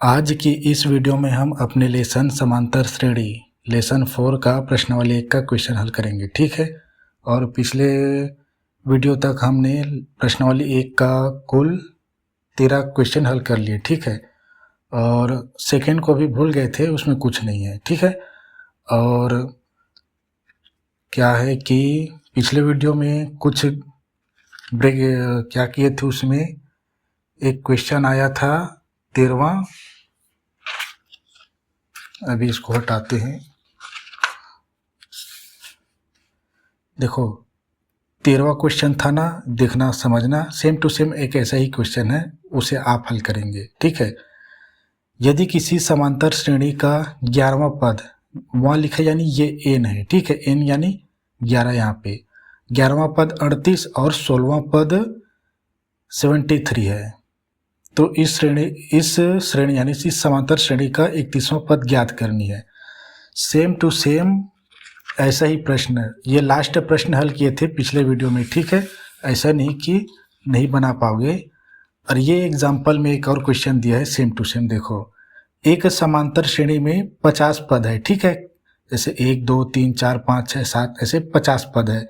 आज की इस वीडियो में हम अपने लेसन समांतर श्रेणी लेसन 4 का प्रश्नावली 1 का क्वेश्चन हल करेंगे। ठीक है। और पिछले वीडियो तक हमने प्रश्नावली 1 का कुल 13 क्वेश्चन हल कर लिए। ठीक है। और सेकेंड को भी भूल गए थे, उसमें कुछ नहीं है। ठीक है। और क्या है कि पिछले वीडियो में कुछ ब्रेक क्या किए थे, उसमें एक क्वेश्चन आया था 13वां। अभी इसको हटाते हैं। देखो 13वां क्वेश्चन था ना, देखना समझना, सेम टू सेम एक ऐसा ही क्वेश्चन है, उसे आप हल करेंगे। ठीक है। यदि किसी समांतर श्रेणी का 11वां पद वहाँ लिखा, यानी ये n है। ठीक है। n यानी 11, यहाँ पे 11वां पद 38 और 16वां पद 73 है। तो इस श्रेणी यानी इस समांतर श्रेणी का 31वां पद ज्ञात करनी है। सेम टू सेम ऐसा ही प्रश्न, ये लास्ट प्रश्न हल किए थे पिछले वीडियो में। ठीक है। ऐसा नहीं कि नहीं बना पाओगे। और ये एग्जाम्पल में एक और क्वेश्चन दिया है सेम टू सेम। देखो, एक समांतर श्रेणी में 50 पद है। ठीक है। जैसे 1 2 3 4 5 6 7 ऐसे 50 पद है,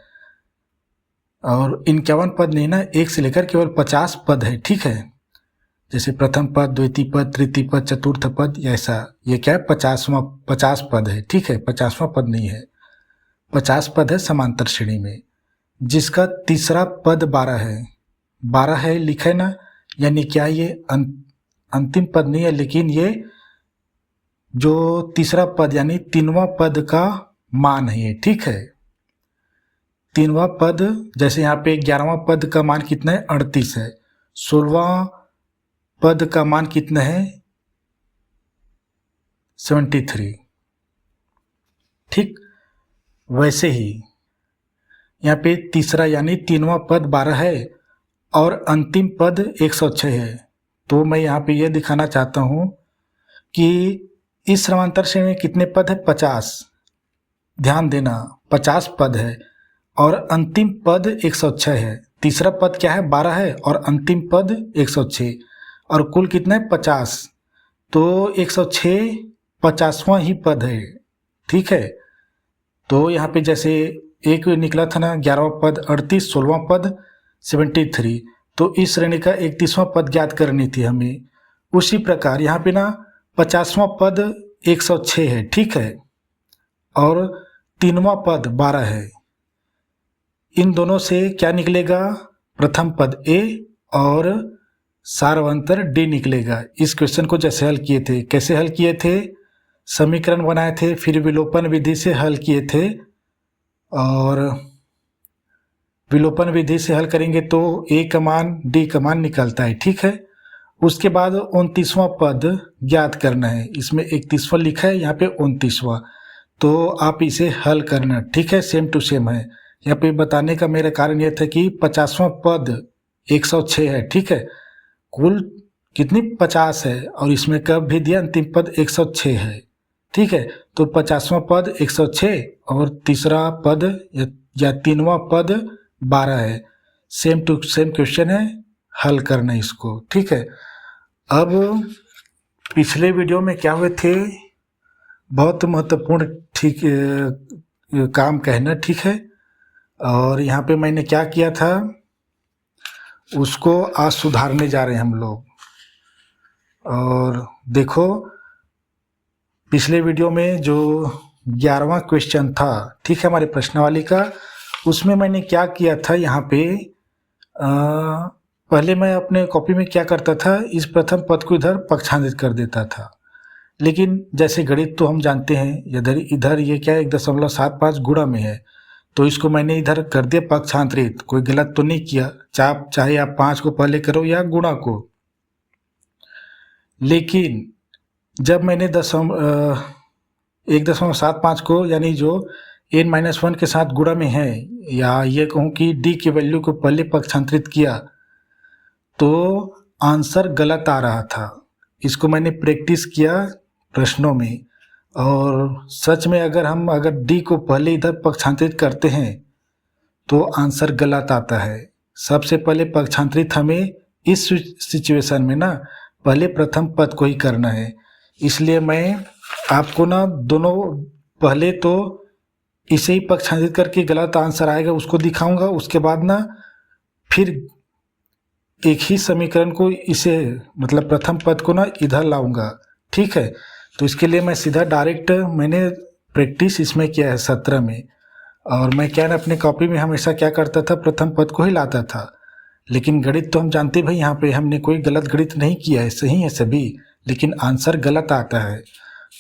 और 51 पद नहीं ना, 1 से लेकर केवल 50 पद है। ठीक है। जैसे प्रथम पद, द्वितीय पद, तृतीय पद, चतुर्थ पद, ऐसा ये क्या है, 50 पद है। ठीक है। 50वां पद नहीं है, 50 पद है समांतर श्रेणी में, जिसका तीसरा पद 12 है। 12 है लिखा है ना, यानी क्या ये अंतिम पद नहीं है, लेकिन ये जो तीसरा पद यानी 3वां पद का मान है ये। ठीक है। 3वां पद, जैसे यहाँ पे 11वां पद का मान कितना है, 38 है। 16वां पद का मान कितना है, 73। ठीक वैसे ही यहाँ पे तीसरा यानी 3वां पद 12 है और अंतिम पद 106 है। तो मैं यहाँ पे ये दिखाना चाहता हूँ कि इस समांतर श्रेणी में कितने पद है, 50। ध्यान देना, 50 पद है और अंतिम पद 106 है। तीसरा पद क्या है, 12 है और अंतिम पद 106, और कुल कितना है, 50। तो 106 50वां ही पद है। ठीक है। तो यहाँ पे जैसे एक निकला था ना, 11वां पद 38, 16वां पद 73, तो इस श्रेणी का 31वां पद ज्ञात करनी थी हमें। उसी प्रकार यहाँ पे ना 50वां पद 106 है। ठीक है। और 3वां पद 12 है। इन दोनों से क्या निकलेगा, प्रथम पद A और सारवंतर D निकलेगा। इस क्वेश्चन को जैसे हल किए थे, कैसे हल किए थे, समीकरण बनाए थे, फिर विलोपन विधि से हल किए थे। और विलोपन विधि से हल करेंगे तो A का मान D का मान निकलता है। ठीक है। उसके बाद 29वां पद ज्ञात करना है। इसमें 31वां लिखा है, यहाँ पे 29वां, तो आप इसे हल करना। ठीक है। सेम टू सेम है। यहाँ पे बताने का मेरा कारण यह था कि 50वां पद 106 है। ठीक है। कुल कितनी, 50 है, और इसमें कब भी दिया, अंतिम पद 106 है। ठीक है। तो 50वां पद 106 और तीसरा पद या 3वां पद 12 है। सेम टू सेम क्वेश्चन है, हल करना इसको। ठीक है। अब पिछले वीडियो में क्या हुए थे, बहुत महत्वपूर्ण ठीक काम कहना। ठीक है। और यहाँ पे मैंने क्या किया था, उसको आज सुधारने जा रहे हैं हम लोग। और देखो, पिछले वीडियो में जो 11वां क्वेश्चन था, ठीक है, हमारे प्रश्नावली का, उसमें मैंने क्या किया था, यहाँ पे पहले मैं अपने कॉपी में क्या करता था, इस प्रथम पद को इधर पक्षांतरित कर देता था। लेकिन जैसे गणित तो हम जानते हैं, इधर ये क्या है, 1.75 गुणा में है, तो इसको मैंने इधर कर दिया पक्षांतरित। कोई गलत तो नहीं किया, चाहे आप 5 को पहले करो या गुणा को। लेकिन जब मैंने 1.75 को, यानी जो n-1 के साथ गुणा में है, या ये कहूँ कि d की वैल्यू को पहले पक्षांतरित किया, तो आंसर गलत आ रहा था। इसको मैंने प्रैक्टिस किया प्रश्नों में, और सच में अगर d को पहले इधर पक्षांतरित करते हैं तो आंसर गलत आता है। सबसे पहले पक्षांतरित हमें इस सिचुएशन में ना पहले प्रथम पद को ही करना है। इसलिए मैं आपको ना दोनों पहले तो इसे ही पक्षांतरित करके गलत आंसर आएगा उसको दिखाऊंगा, उसके बाद ना फिर एक ही समीकरण को इसे मतलब प्रथम पद को ना इधर लाऊंगा। ठीक है, तो इसके लिए मैं सीधा डायरेक्ट मैंने प्रैक्टिस इसमें किया है 17 में, और मैं क्या ना अपने कॉपी में हमेशा क्या करता था, प्रथम पद को ही लाता था। लेकिन गणित तो हम जानते भाई, यहाँ पे हमने कोई गलत गणित नहीं किया है, सही है सभी, लेकिन आंसर गलत आता है।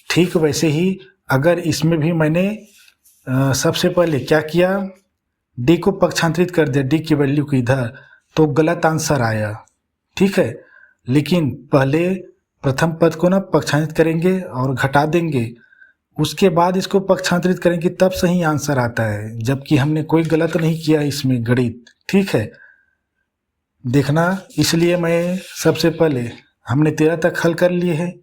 ठीक वैसे ही अगर इसमें भी मैंने सबसे पहले क्या किया, डी को पक्षांतरित कर दिया, डी की वैल्यू को इधर, तो गलत आंसर आया। ठीक है, लेकिन पहले प्रथम पद को ना पक्षांतरित करेंगे और घटा देंगे, उसके बाद इसको पक्षांतरित करेंगे, तब सही आंसर आता है, जबकि हमने कोई गलत नहीं किया इसमें गणित। ठीक है, देखना। इसलिए मैं सबसे पहले हमने 13 तक हल कर लिए हैं,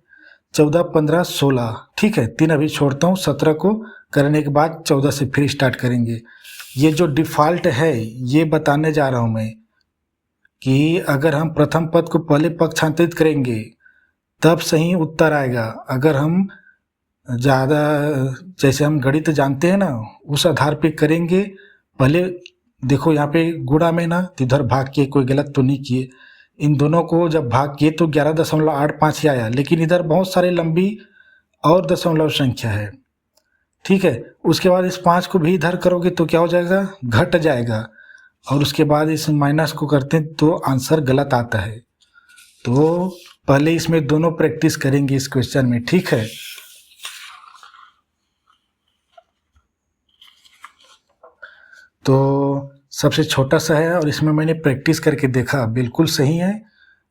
14, 15, 16। ठीक है, 3 अभी छोड़ता हूँ, 17 को करने के बाद 14 से फिर स्टार्ट करेंगे। ये जो डिफ़ॉल्ट है ये बताने जा रहा हूँ मैं कि अगर हम प्रथम पद को पहले पक्षांतरित करेंगे तब सही उत्तर आएगा। अगर हम ज़्यादा जैसे हम गणित जानते हैं ना उस आधार पे करेंगे, पहले देखो यहाँ पे गुणा में ना इधर भाग किए, कोई गलत तो नहीं किए, इन दोनों को जब भाग किए तो 11.85 ही आया, लेकिन इधर बहुत सारे लंबी और दशमलव संख्या है। ठीक है, उसके बाद इस 5 को भी इधर करोगे तो क्या हो जाएगा, घट जाएगा, और उसके बाद इस माइनस को करते हैं तो आंसर गलत आता है। तो पहले इसमें दोनों प्रैक्टिस करेंगे इस क्वेश्चन में। ठीक है, तो सबसे छोटा सा है और इसमें मैंने प्रैक्टिस करके देखा, बिल्कुल सही है।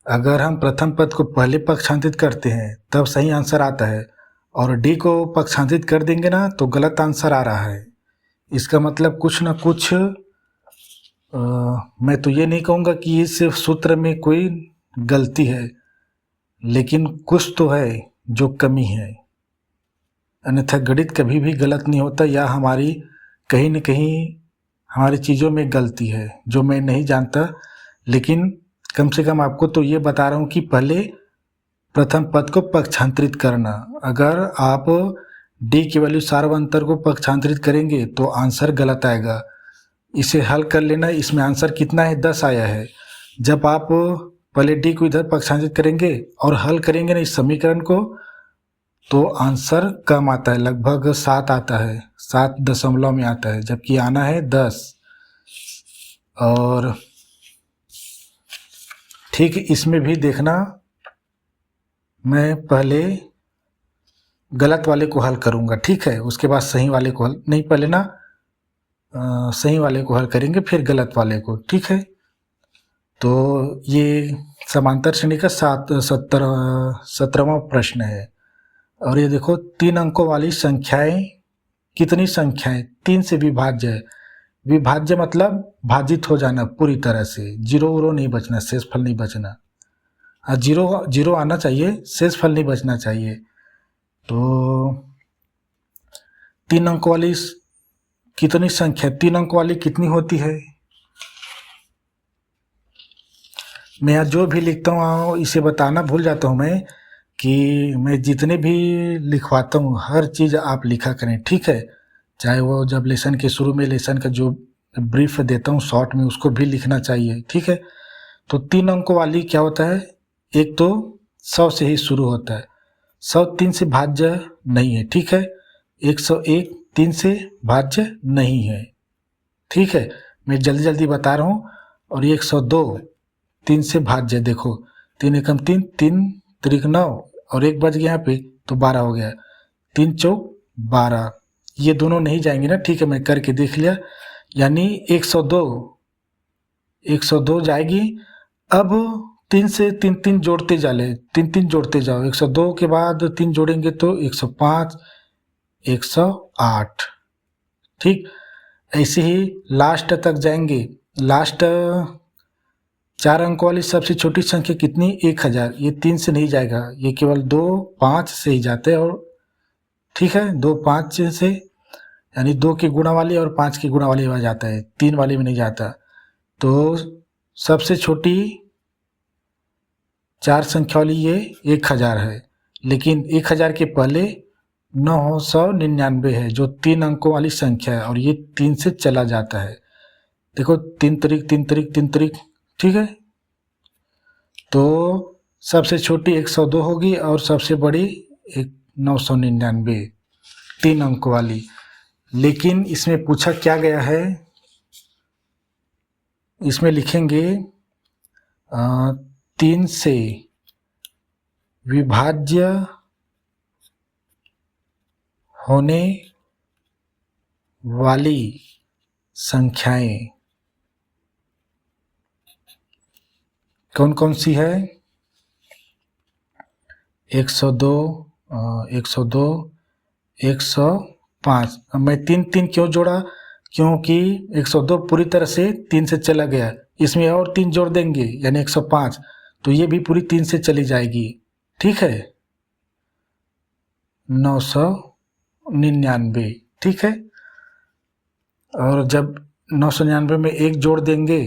अगर हम प्रथम पद को पहले पक्षांतरित करते हैं तब सही आंसर आता है, और डी को पक्षांतरित कर देंगे ना तो गलत आंसर आ रहा है। इसका मतलब कुछ ना कुछ मैं तो ये नहीं कहूँगा कि इस सूत्र में कोई गलती है, लेकिन कुछ तो है जो कमी है। अन्यथा गणित कभी भी गलत नहीं होता, या हमारी कहीं न कहीं हमारी चीज़ों में गलती है जो मैं नहीं जानता, लेकिन कम से कम आपको तो ये बता रहा हूँ कि पहले प्रथम पद को पक्षांतरित करना। अगर आप डी की वैल्यू सार्वंतर को पक्षांतरित करेंगे तो आंसर गलत आएगा। इसे हल कर लेना, इसमें आंसर कितना है, 10 आया है। जब आप पहले डी को इधर पक्षांतरित करेंगे और हल करेंगे ना इस समीकरण को, तो आंसर कम आता है, लगभग 7 आता है, 7 दशमलव में आता है, जबकि आना है 10। और ठीक इसमें भी देखना, मैं पहले गलत वाले को हल करूँगा, ठीक है, उसके बाद सही वाले को हल नहीं, पहले ना सही वाले को हल करेंगे फिर गलत वाले को। ठीक है, तो ये समांतर श्रेणी का 17वां प्रश्न है। और ये देखो 3 अंकों वाली संख्याएं, कितनी संख्याएं 3 से विभाज्य है। विभाज्य मतलब भाजित हो जाना पूरी तरह से, जीरो उरो नहीं बचना, शेषफल नहीं बचना। हाँ, जीरो आना चाहिए, शेषफल नहीं बचना चाहिए। तो 3 अंक वाली कितनी संख्या, 3 अंक वाली कितनी होती है। मैं यहाँ जो भी लिखता हूँ इसे बताना भूल जाता हूँ मैं, कि मैं जितने भी लिखवाता हूँ हर चीज़ आप लिखा करें। ठीक है, चाहे वो जब लेसन के शुरू में लेसन का जो ब्रीफ देता हूँ शॉर्ट में उसको भी लिखना चाहिए। ठीक है, तो 3 अंकों वाली क्या होता है, एक तो 100 से ही शुरू होता है, 100 3 से भाज्य नहीं है। ठीक है, 101 3 से भाज्य नहीं है। ठीक है, मैं जल्दी जल्दी बता रहा हूँ। और 102 3 से भाज्य, देखो 3 एकम 3, 3 त्रिक 9 और 1 बच गया यहाँ पे तो 12 हो गया, 3 चौक 12, ये दोनों नहीं जाएंगे ना। ठीक है, मैं करके देख लिया, यानी 102 जाएगी। अब 3 से 3 3 जोड़ते जाले, 3 3 जोड़ते जाओ, 102 के बाद 3 जोड़ेंगे तो 105, 108। ठीक, ऐसे ही लास्ट तक जाएंगे। लास्ट 4 अंकों वाली सबसे छोटी संख्या कितनी, 1000, ये 3 से नहीं जाएगा, ये केवल 2 5 से ही जाते हैं। और ठीक है, 2 5 से, यानी 2 की गुणा वाली और 5 की गुणा वाली में जाता है, 3 वाली में नहीं जाता। तो सबसे छोटी चार संख्या वाली ये 1000 है, लेकिन 1000 के पहले 999 है जो 3 अंकों वाली संख्या है और ये 3 से चला जाता है। देखो 3 तरीक 3 तरीक 3 तरीक, ठीक है। तो सबसे छोटी 102 होगी और सबसे बड़ी 999, 3 अंकों वाली। लेकिन इसमें पूछा क्या गया है, इसमें लिखेंगे 3 से विभाज्य होने वाली संख्याएं कौन कौन सी है? 102, 102, 105। मैं 3 क्यों जोड़ा? क्योंकि 102 पूरी तरह से 3 से चला गया, इसमें और 3 जोड़ देंगे यानी 105, तो ये भी पूरी 3 से चली जाएगी, ठीक है। 999, ठीक है। और जब 999 में 1 जोड़ देंगे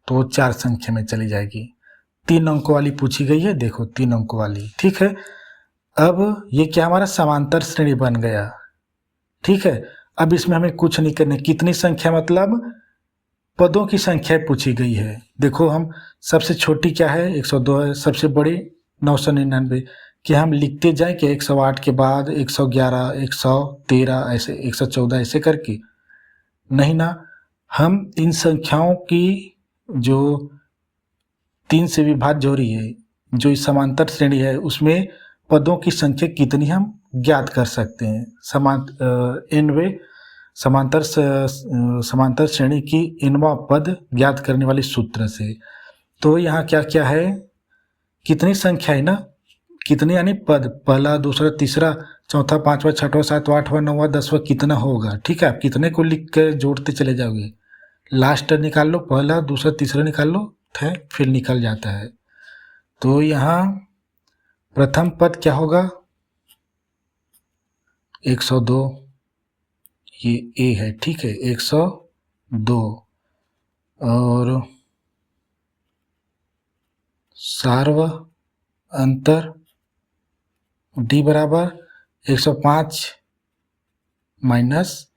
तो 4 संख्या में चली जाएगी। 3 अंकों वाली पूछी गई है, देखो 3 अंकों वाली, ठीक है। अब ये क्या हमारा समांतर श्रेणी बन गया, ठीक है। अब इसमें हमें कुछ नहीं करना, कितनी संख्या मतलब पदों की संख्या पूछी गई है। देखो हम सबसे छोटी क्या है 102 है, सबसे बड़ी 999, कि हम लिखते जाएं कि 108 के बाद 111, 113, ऐसे 114 ऐसे करके, नहीं ना। हम इन संख्याओं की जो 3 से विभाज्य हो रही है, जो इस समांतर श्रेणी है, उसमें पदों की संख्या कितनी हम ज्ञात कर सकते हैं। समांतर श्रेणी की इनवा पद ज्ञात करने वाले सूत्र से। तो यहाँ क्या क्या है, कितनी संख्या है ना, कितने यानी पद, पहला दूसरा तीसरा चौथा पांचवा छठवां सातवां आठवां नौवां 10वां कितना होगा, ठीक है। आप कितने को लिख कर जोड़ते चले जाओगे, लास्ट निकाल लो, पहला दूसरा तीसरा निकाल लो, फिर निकल जाता है। तो यहाँ प्रथम पद क्या होगा 102, ये ए है, ठीक है 102। और सार्व अंतर डी बराबर 105 माइनस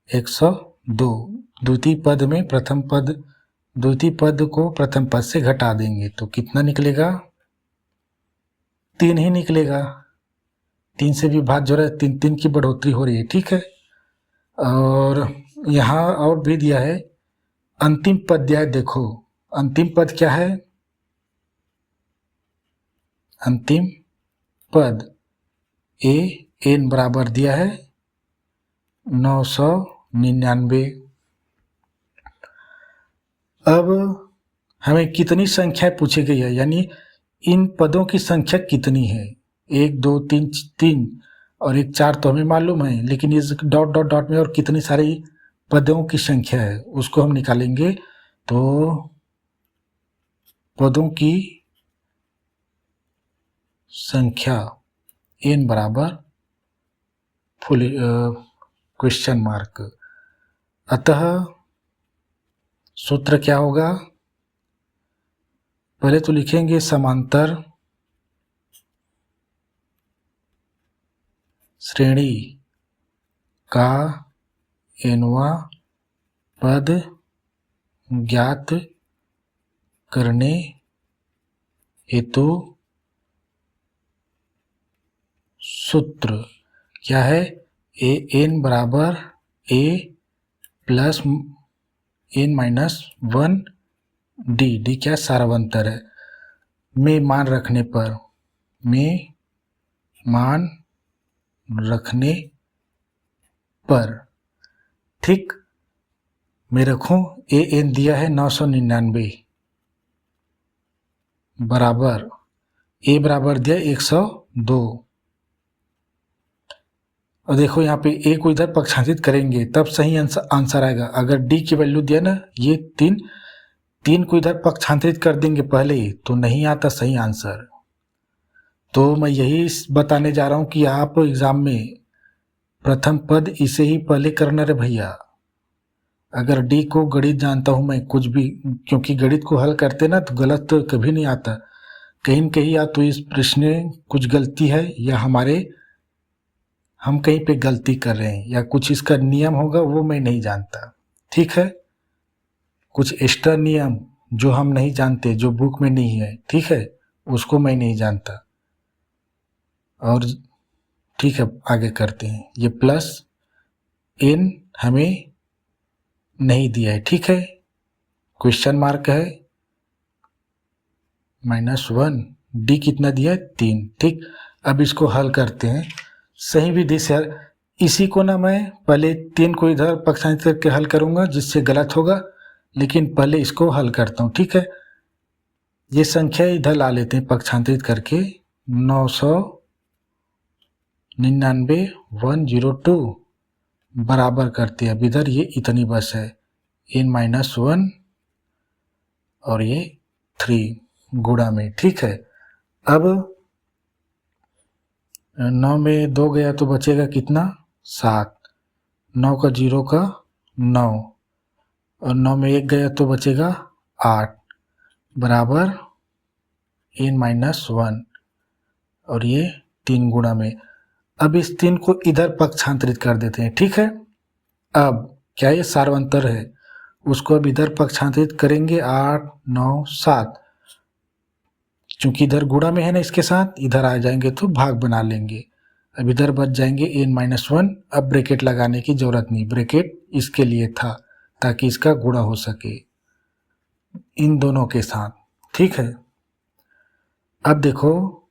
102। द्वितीय पद में प्रथम पद, द्वितीय पद को प्रथम पद से घटा देंगे तो कितना निकलेगा, 3 ही निकलेगा। 3 से भी भाज्य हो रहा है, 3 की बढ़ोतरी हो रही है, ठीक है। और यहाँ और भी दिया है अंतिम पद दिया है। देखो अंतिम पद क्या है, अंतिम पद ए एन बराबर दिया है 999। अब हमें कितनी संख्या पूछी गई है, यानी इन पदों की संख्या कितनी है, 1 2 3 3 और 1 4 तो हमें मालूम है, लेकिन इस डॉट डॉट डॉट में और कितनी सारी पदों की संख्या है उसको हम निकालेंगे। तो पदों की संख्या n बराबर फुल क्वेश्चन मार्क। अतः सूत्र क्या होगा, पहले तो लिखेंगे समांतर श्रेणी का nवां पद ज्ञात करने हेतु सूत्र क्या है, ए एन बराबर A plus N minus 1 D, D क्या सारावंतर है, में मान रखने पर, में मान रखने पर, ठीक। मैं रखूं ए एन दिया है 999 बराबर ए बराबर दिया 102। और देखो यहाँ पे ए को इधर पक्षांतरित करेंगे तब सही आंसर आएगा। अगर डी की वैल्यू दिया ना, ये 3 को इधर पक्षांतरित कर देंगे पहले ही तो नहीं आता सही आंसर। तो मैं यही बताने जा रहा हूँ कि आप एग्जाम में प्रथम पद इसे ही पहले करना रे भैया। अगर डी को गणित जानता हूँ मैं कुछ भी, क्योंकि गणित को हल करते ना तो गलत तो कभी नहीं आता, कहीं न कहीं या तो इस प्रश्न में कुछ गलती है या हम कहीं पे गलती कर रहे हैं या कुछ इसका नियम होगा वो मैं नहीं जानता, ठीक है। कुछ एक्स्ट्रा नियम जो हम नहीं जानते, जो बुक में नहीं है, ठीक है, उसको मैं नहीं जानता। और ठीक है, आगे करते हैं। ये प्लस n हमें नहीं दिया है, ठीक है, क्वेश्चन मार्क है, -1, डी कितना दिया है 3, ठीक। अब इसको हल करते हैं। सही विधि से इसी को ना मैं पहले 3 को इधर पक्षांतरित करके हल करूंगा जिससे गलत होगा, लेकिन पहले इसको हल करता हूँ, ठीक है। ये संख्या इधर ला लेते हैं पक्षांतरित करके, 999 102 बराबर करते हैं। अब इधर ये इतनी बस है n-1 और ये 3 गुणा में, ठीक है। अब 9 में 2 गया तो बचेगा कितना 7, 9 का 0 का 9 और 9 में 1 गया तो बचेगा 8 बराबर n-1 और ये 3 गुणा में। अब इस 3 को इधर पक्षांतरित कर देते हैं, ठीक है। अब क्या ये सार्वंतर है, उसको अब इधर पक्षांतरित करेंगे, 8 9 7, चूंकि इधर गुणा में है ना, इसके साथ इधर आ जाएंगे तो भाग बना लेंगे। अब इधर बच जाएंगे n-1। अब ब्रैकेट लगाने की जरूरत नहीं, ब्रैकेट इसके लिए था ताकि इसका गुणा हो सके इन दोनों के साथ, ठीक है। अब देखो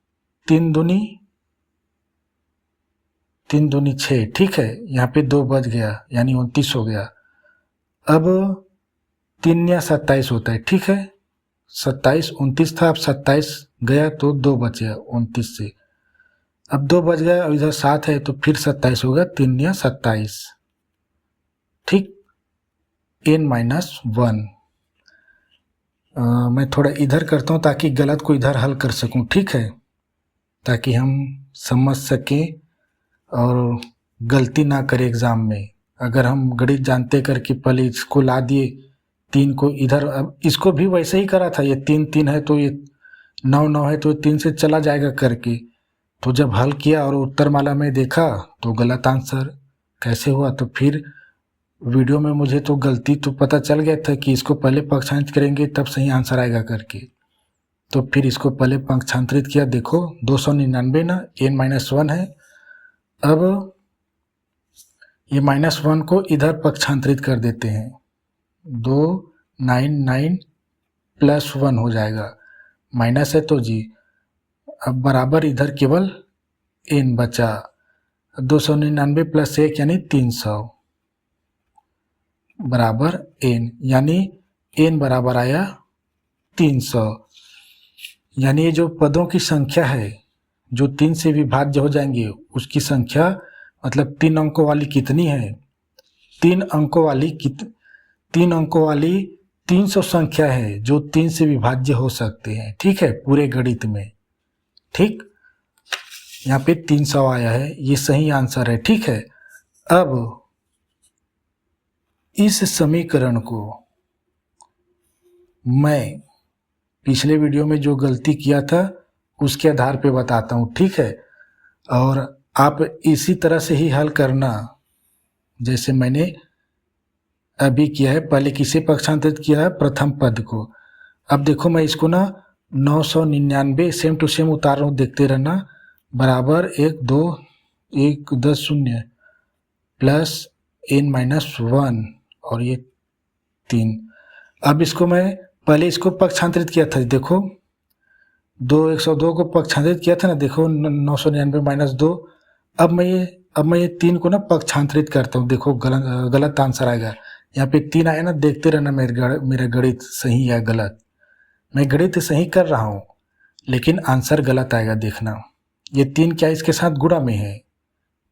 3 दूनी 6, ठीक है, यहाँ पे 2 बच गया यानी 29 हो गया। अब 3 या 27 होता है, ठीक है, 27 29 था, अब 27 गया तो 2 बचे 29 से, अब 2 बच गया और इधर 7 है तो फिर 27 होगा, 3 या 27, ठीक, n-1। मैं थोड़ा इधर करता हूँ ताकि गलत को इधर हल कर सकूँ, ठीक है, ताकि हम समझ सकें और गलती ना करें एग्ज़ाम में। अगर हम गणित जानते करके पहले इसको ला दिए 3 को इधर, अब इसको भी वैसे ही करा था, ये 3 3 है तो ये 9 9 है तो 3 से चला जाएगा करके, तो जब हल किया और उत्तरमाला में देखा तो गलत आंसर कैसे हुआ। तो फिर वीडियो में मुझे तो गलती तो पता चल गया था कि इसको पहले पक्षांतरित करेंगे तब सही आंसर आएगा करके, तो फिर इसको पहले पक्षांतरित किया। देखो 299 ना n-1 है। अब ये -1 को इधर पक्षांतरित कर देते हैं, 299 + 1 हो जाएगा, माइनस है तो जी। अब बराबर इधर केवल n बचा, 299 + 1 यानी 300 बराबर n, यानी n बराबर आया 300। यानी ये जो पदों की संख्या है जो 3 से विभाज्य हो जाएंगे उसकी संख्या, मतलब 3 अंकों वाली कितनी है, 3 अंकों वाली 300 संख्या है जो 3 से विभाज्य हो सकते हैं, ठीक है, पूरे गणित में, ठीक। यहाँ पे 300 आया है, ये सही आंसर है, ठीक है। अब इस समीकरण को मैं पिछले वीडियो में जो गलती किया था उसके आधार पे बताता हूँ, ठीक है, और आप इसी तरह से ही हल करना जैसे मैंने अभी किया है। पहले किसे पक्षांतरित किया है, प्रथम पद को। अब देखो मैं इसको ना 999 सेम टू सेम उतार रहा हूँ, देखते रहना, बराबर 1 2 1 10 0 प्लस n-1 और ये 3। अब इसको मैं पहले इसको पक्षांतरित किया था, देखो 102 को पक्षांतरित किया था ना, देखो 999 - 2। अब मैं ये 3 को ना पक्षांतरित करता हूँ, देखो गलत आंसर आएगा। यहाँ पे 3 आया ना, देखते रहना मेरा गणित सही है गलत। मैं गणित सही कर रहा हूँ लेकिन आंसर गलत आएगा, देखना। ये 3 क्या इसके साथ गुणा में है,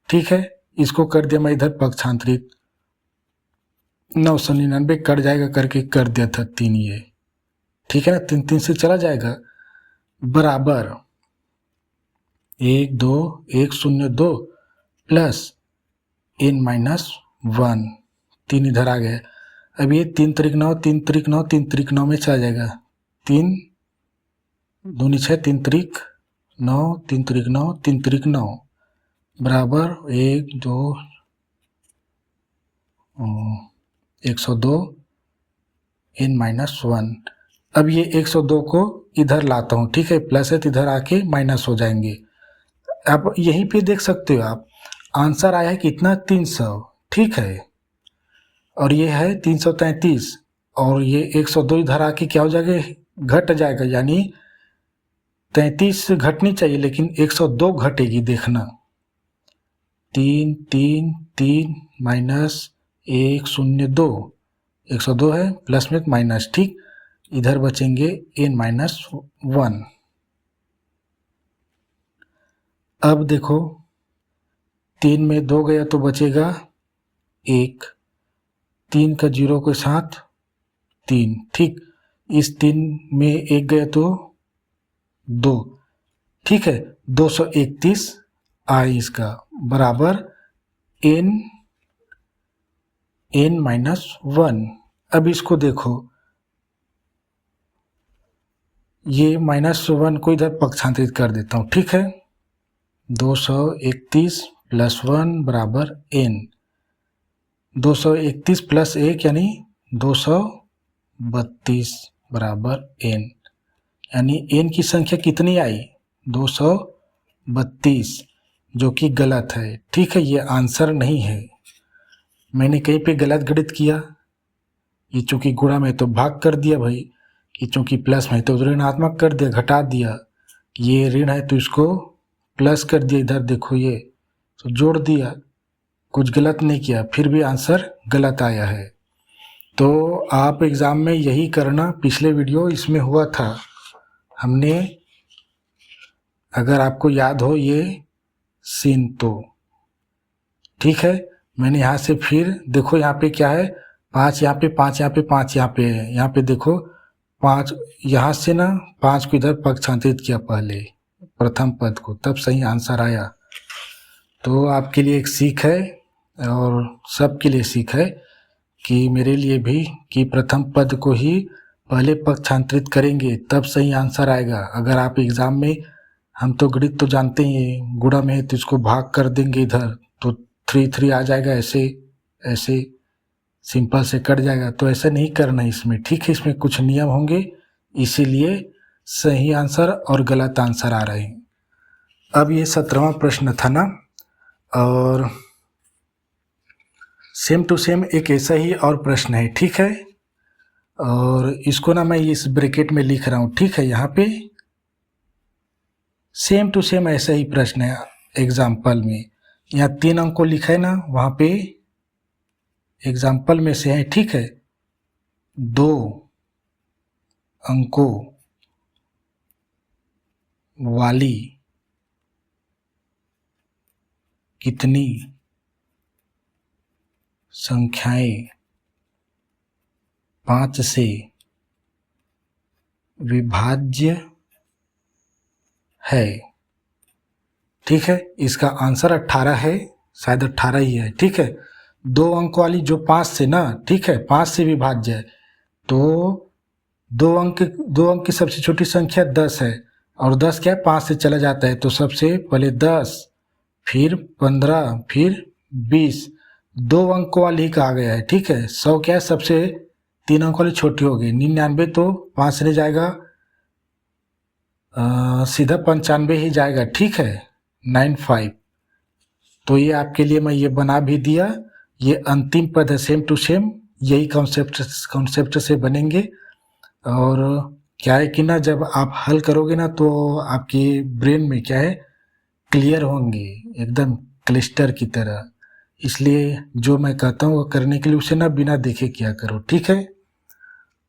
ठीक है, इसको कर दिया मैं इधर पक्षांतरित, 999 कट जाएगा करके कर दिया था 3 ये, ठीक है ना, 3 3 से चला जाएगा, बराबर 1 2 1 0 2 प्लस n-1, 3 इधर आ गया। अब ये 3 त्रिक 9 3 त्रिक 9 3 त्रिक 9 में चला जाएगा, 3 दूनी 6, 3 त्रिक 9, 3 त्रिक 9, 3 त्रिक 9 बराबर 1 2 102 n-1। अब ये 102 को इधर लाता हूँ, ठीक है, प्लस है तो इधर आके माइनस हो जाएंगे। अब यहीं पे देख सकते हो आप, आंसर आया है कितना, 300, ठीक है, और ये है 333, और ये 102 इधर आके क्या हो जाएगा, घट जाएगा, यानी 33 घटनी चाहिए लेकिन 102 घटेगी, देखना 3 3 3 माइनस 102, 102 है, प्लस में माइनस, ठीक, इधर बचेंगे n-1। अब देखो 3 में 2 गया तो बचेगा 1, 3 का 0 के साथ 3, ठीक, इस 3 में 1 गया तो 2, ठीक है, 231 आई इसका बराबर n-1। अब इसको देखो, ये -1 को इधर पक्षांतरित कर देता हूँ, ठीक है, 231 + 1 बराबर n, 231 + 1 यानी 232 बराबर n, यानी n की संख्या कितनी आई, 232, जो कि गलत है, ठीक है, ये आंसर नहीं है। मैंने कहीं पे गलत गणित किया, ये चूंकि गुणा में तो भाग कर दिया भाई, ये चूंकि प्लस में तो ऋणात्मक कर दिया, घटा दिया, ये ऋण है तो इसको प्लस कर दिया, इधर देखो ये तो जोड़ दिया, कुछ गलत नहीं किया, फिर भी आंसर गलत आया है। तो आप एग्ज़ाम में यही करना, पिछले वीडियो इसमें हुआ था, हमने, अगर आपको याद हो ये सीन तो, ठीक है, मैंने यहाँ से फिर देखो यहाँ पे क्या है, 5 यहाँ पे, 5 यहाँ पे, 5 यहाँ पे है, यहाँ पे देखो 5, यहाँ से ना 5 को इधर पक्षांतरित किया पहले प्रथम पद को, तब सही आंसर आया। तो आपके लिए एक सीख है और सबके लिए सीख है कि मेरे लिए भी, कि प्रथम पद को ही पहले पक्षांतरित करेंगे तब सही आंसर आएगा। अगर आप एग्ज़ाम में, हम तो गणित तो जानते ही हैं, गुणा में है तो इसको भाग कर देंगे इधर तो 3 3 आ जाएगा, ऐसे ऐसे सिंपल से कट जाएगा, तो ऐसा नहीं करना इसमें, ठीक है, इसमें कुछ नियम होंगे, इसीलिए सही आंसर और गलत आंसर आ रहे हैं। अब ये 17वां प्रश्न था ना, और सेम टू सेम एक ऐसा ही और प्रश्न है, ठीक है, और इसको ना मैं इस ब्रैकेट में लिख रहा हूँ, ठीक है, यहाँ पे सेम टू सेम ऐसा ही प्रश्न है एग्जाम्पल में, यहाँ 3 अंक को लिखा है ना, वहाँ पे एग्जाम्पल में से है, ठीक है, 2 अंकों वाली कितनी संख्याएं 5 से विभाज्य है, ठीक है, इसका आंसर 18 है, शायद 18 ही है, ठीक है, 2 अंक वाली जो 5 से ना, ठीक है, 5 से विभाज्य है, तो 2 अंक की सबसे छोटी संख्या 10 है, और 10 क्या है, 5 से चला जाता है, तो सबसे पहले 10, फिर 15, फिर 20, 2 अंक वाली ही कहा गया है, ठीक है, 100 क्या है, सबसे 3 अंक वाली छोटी हो गई, 99 तो 5 से नहीं जाएगा, सीधा 95 ही जाएगा, ठीक है, 95। तो ये आपके लिए मैं ये बना भी दिया, ये अंतिम पद है, सेम टू सेम यही कॉन्सेप्ट से बनेंगे। और क्या है कि ना, जब आप हल करोगे ना तो आपके ब्रेन में क्या है, क्लियर होंगे एकदम क्लिस्टर की तरह, इसलिए जो मैं कहता हूँ वो करने के लिए उसे ना बिना देखे किया करो, ठीक है।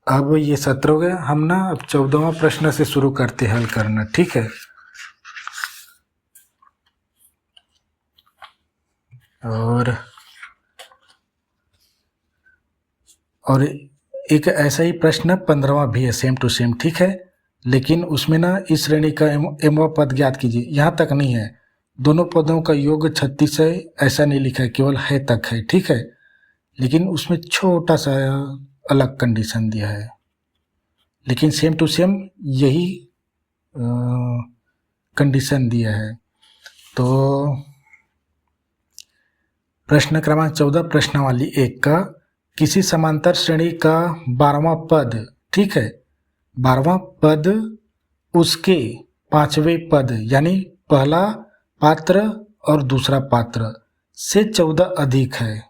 अब ये 17 हो गया, हम ना अब 14वां प्रश्न से शुरू करते हल करना, ठीक है। और एक ऐसा ही प्रश्न 15वां भी है, सेम टू सेम, ठीक है, लेकिन उसमें ना इस श्रेणी का एमवा पद ज्ञात कीजिए, यहाँ तक नहीं है, दोनों पदों का योग 36 है, ऐसा नहीं लिखा है, केवल है तक है, ठीक है, लेकिन उसमें छोटा सा अलग कंडीशन दिया है, लेकिन सेम टू सेम यही कंडीशन दिया है। तो प्रश्न क्रमांक 14 प्रश्नावली 1 का किसी समांतर श्रेणी का 12वां पद, ठीक है, 12वां पद उसके 5वें पद यानी पहला पात्र और दूसरा पात्र से 14 अधिक है।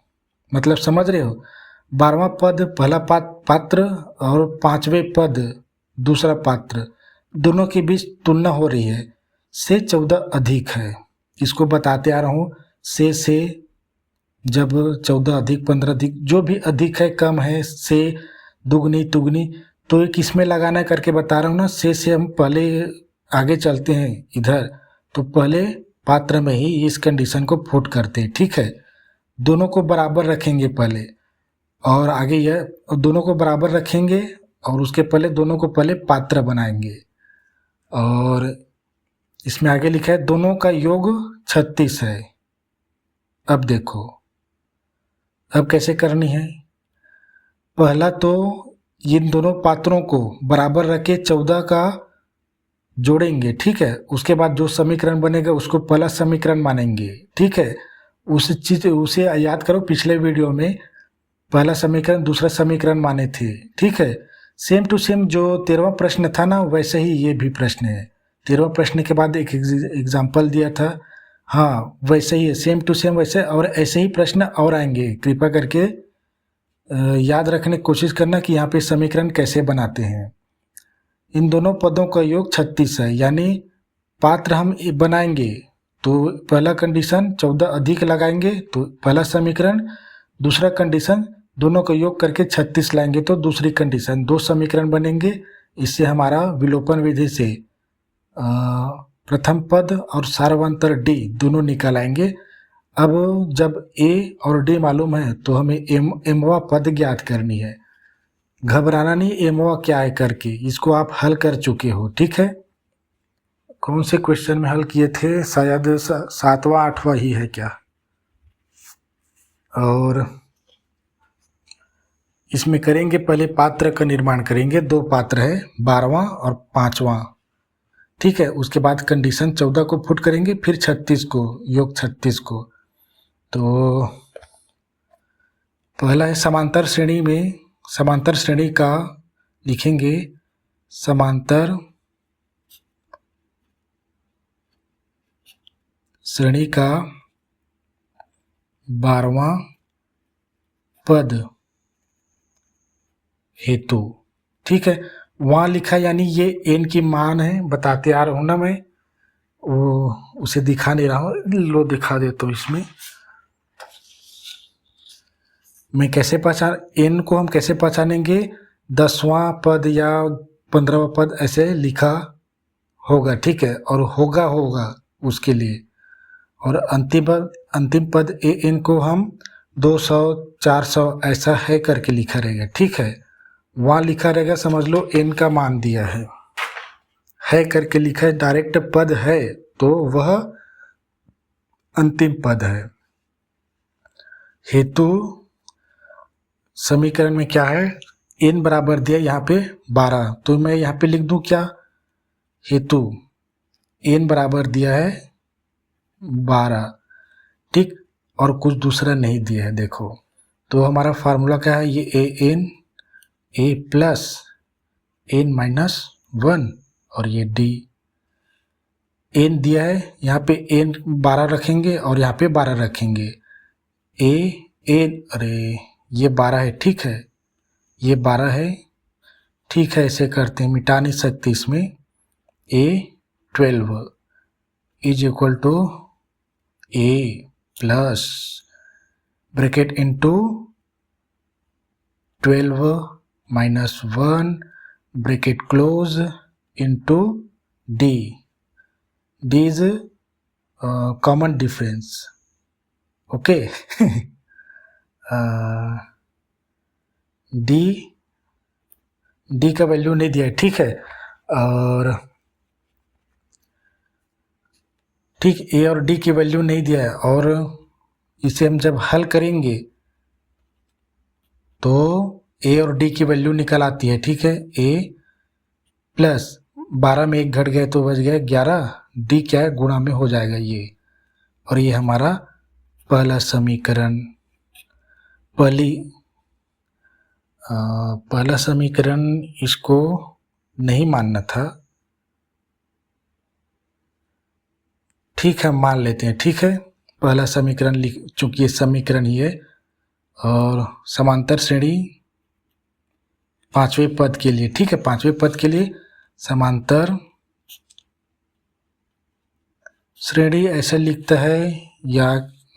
मतलब समझ रहे हो, 12वां पद पहला पात्र और 5वें पद दूसरा पात्र, दोनों के बीच तुलना हो रही है, से 14 अधिक है। इसको बताते आ रहा हूँ, से जब 14 अधिक 15 अधिक जो भी अधिक है कम है, से दुगनी तुगनी, तो ये किस में लगाना करके बता रहा हूँ ना। से हम पहले आगे चलते हैं इधर, तो पहले पात्र में ही इस कंडीशन को पुट करते हैं, ठीक है। दोनों को बराबर रखेंगे पहले, और आगे यह दोनों को बराबर रखेंगे और उसके पहले दोनों को पहले पात्र बनाएंगे। और इसमें आगे लिखा है दोनों का योग 36 है। अब देखो अब कैसे करनी है। पहला तो इन दोनों पात्रों को बराबर रख के 14 का जोड़ेंगे, ठीक है। उसके बाद जो समीकरण बनेगा उसको पहला समीकरण मानेंगे, ठीक है। उसे याद करो, पिछले वीडियो में पहला समीकरण दूसरा समीकरण माने थे, ठीक है। सेम टू सेम जो 13वां प्रश्न था ना, वैसे ही ये भी प्रश्न है। 13वां प्रश्न के बाद एक एग्जाम्पल दिया था, हाँ वैसे ही है, सेम टू सेम वैसे। और ऐसे ही प्रश्न और आएंगे, कृपया करके याद रखने की कोशिश करना कि यहाँ पे समीकरण कैसे बनाते हैं। इन दोनों पदों का योग 36 है, यानी पात्र हम बनाएंगे तो पहला कंडीशन 14 अधिक लगाएंगे तो पहला समीकरण, दूसरा कंडीशन दोनों का योग करके 36 लाएंगे तो दूसरी कंडीशन, दो समीकरण बनेंगे। इससे हमारा विलोपन विधि से प्रथम पद और सार्वंतर डी दोनों निकाल आएंगे। अब जब ए और डी मालूम है तो हमें एमवा पद ज्ञात करनी है। घबराना नहीं, एमवा क्या है करके, इसको आप हल कर चुके हो, ठीक है। कौन से क्वेश्चन में हल किए थे, शायद 7वां 8वां ही है क्या। और इसमें करेंगे पहले पात्र का निर्माण करेंगे, दो पात्र है 12वां और 5वां, ठीक है। उसके बाद कंडीशन 14 को पुट करेंगे, फिर 36 को, योग 36 को। तो पहला है समांतर श्रेणी में, समांतर श्रेणी का लिखेंगे समांतर श्रेणी का 12वां पद हेतु, ठीक है। वहाँ लिखा यानी ये एन की मान है, बताते आ रहा हूँ ना मैं, वो उसे दिखा नहीं रहा हूँ, लो दिखा देता हूँ। इसमें मैं कैसे पहचान, एन को हम कैसे पहचानेंगे, 10वां पद या 15वां पद ऐसे लिखा होगा, ठीक है। और होगा उसके लिए, और अंतिम पद ए एन को हम 200 400 ऐसा है करके लिखा रहेगा, ठीक है। वहाँ लिखा रहेगा, समझ लो एन का मान दिया है करके लिखा है, डायरेक्ट पद है तो वह अंतिम पद है। हेतु समीकरण में क्या है, एन बराबर दिया यहाँ पे 12, तो मैं यहाँ पे लिख दूं क्या, हेतु एन बराबर दिया है 12, ठीक। और कुछ दूसरा नहीं दिया है, देखो। तो हमारा फार्मूला क्या है, ये ए प्लस एन माइनस 1 और ये डी। एन दिया है, यहाँ पे एन 12 रखेंगे और यहाँ पे 12 रखेंगे। एन, अरे ये 12 है, ठीक है, ये 12 है, ठीक है। ऐसे करते हैं, मिटा नहीं सकते इसमें। A12 is equal to A plus bracket into 12 minus 1 bracket close into D. D is common difference, okay. D का वैल्यू नहीं दिया है, ठीक है। और ठीक, ए और डी की वैल्यू नहीं दिया है, और इसे हम जब हल करेंगे तो ए और डी की वैल्यू निकल आती है, ठीक है। ए प्लस 12 में 1 घट गया तो बच गया 11, डी क्या है गुणा में हो जाएगा ये, और ये हमारा पहला समीकरण, पहला समीकरण इसको नहीं मानना था, ठीक है मान लेते हैं, ठीक है पहला समीकरण चूंकि ये समीकरण ही है, और समांतर श्रेणी पांचवें पद के लिए, ठीक है पांचवें पद के लिए समांतर श्रेणी ऐसे लिखता है या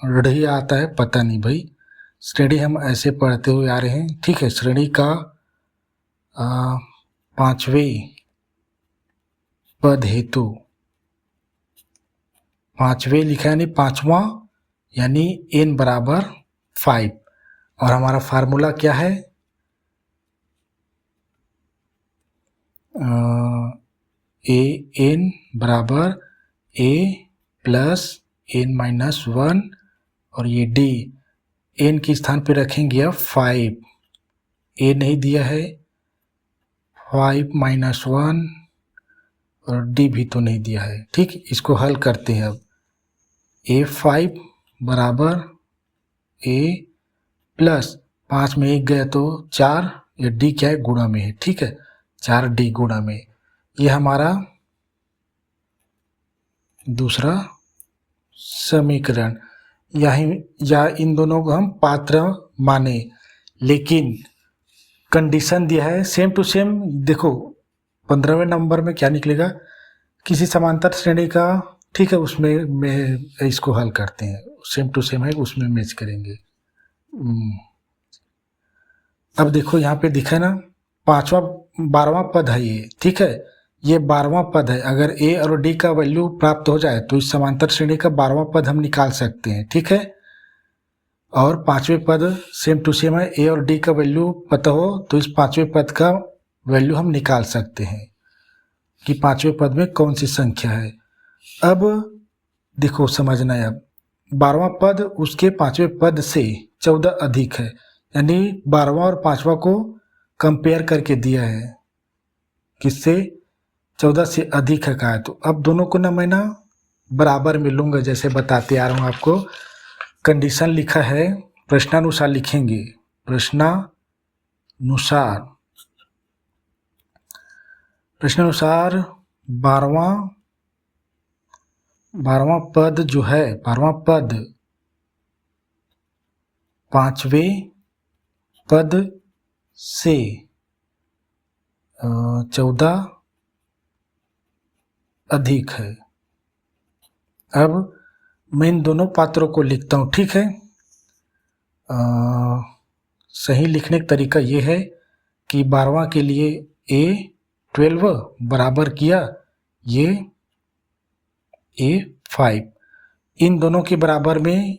ऋढ़ आता है पता नहीं भाई, श्रेणी हम ऐसे पढ़ते हुए आ रहे हैं, ठीक है श्रेणी का पांचवें पद हेतु, पांचवें लिखा यानी पांचवा यानी n बराबर 5, और हमारा फार्मूला क्या है n बराबर a प्लस n-1, और ये d n के स्थान पे रखेंगे अब 5, a नहीं दिया है 5-1 और d भी तो नहीं दिया है, ठीक इसको हल करते हैं अब, a5 बराबर a प्लस 5 में 1 गया तो 4, ये d क्या है गुणा में है, ठीक है 4d गुणा में, ये हमारा दूसरा समीकरण, या इन दोनों को हम पात्र माने, लेकिन कंडीशन दिया है सेम टू सेम। देखो 15वें नंबर में क्या निकलेगा, किसी समांतर श्रेणी का, ठीक है उसमें में इसको हल करते हैं, सेम टू सेम है उसमें मैच करेंगे। अब देखो यहाँ पे दिखा ना 12वां पद है ये, ठीक है ये 12वां पद है, अगर a और d का वैल्यू प्राप्त हो जाए तो इस समांतर श्रेणी का 12वां पद हम निकाल सकते हैं, ठीक है, और 5वें पद सेम टू सेम है, a और d का वैल्यू पता हो तो इस 5वें पद का वैल्यू हम निकाल सकते हैं कि 5वें पद में कौन सी संख्या है। अब देखो समझना है, अब 12वां पद उसके 5वें पद से 14 अधिक है, यानी 12वां और 5वां को कंपेयर करके दिया है, किससे 14 से अधिक है कहा है, तो अब दोनों को ना मैं ना बराबर में लूँगा, जैसे बताते आ रहा हूँ आपको, कंडीशन लिखा है प्रश्नानुसार लिखेंगे, प्रश्नानुसार 12वां पद जो है, 12वां पद 5वें पद से 14 अधिक है। अब मैं इन दोनों पात्रों को लिखता हूँ, ठीक है सही लिखने का तरीका ये है कि 12वां के लिए a12 बराबर किया ये a5, इन दोनों के बराबर में,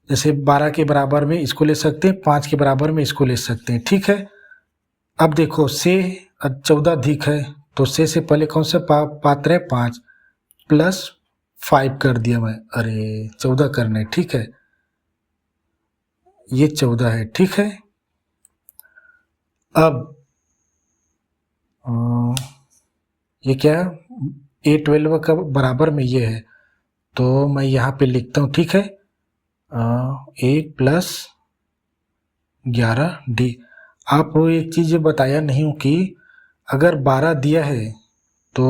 जैसे 12 के बराबर में इसको ले सकते हैं, 5 के बराबर में इसको ले सकते हैं, ठीक है। अब देखो से 14 अधिक है तो से पहले कौन सा पात्र है 5 प्लस 5 कर दिया मैं, अरे 14 करना है, ठीक है ये 14 है, ठीक है। अब ये क्या है a12 का बराबर में ये है, तो मैं यहाँ पे लिखता हूँ, ठीक है a प्लस 11d। आपको एक चीज़ बताया नहीं हूँ कि अगर 12 दिया है तो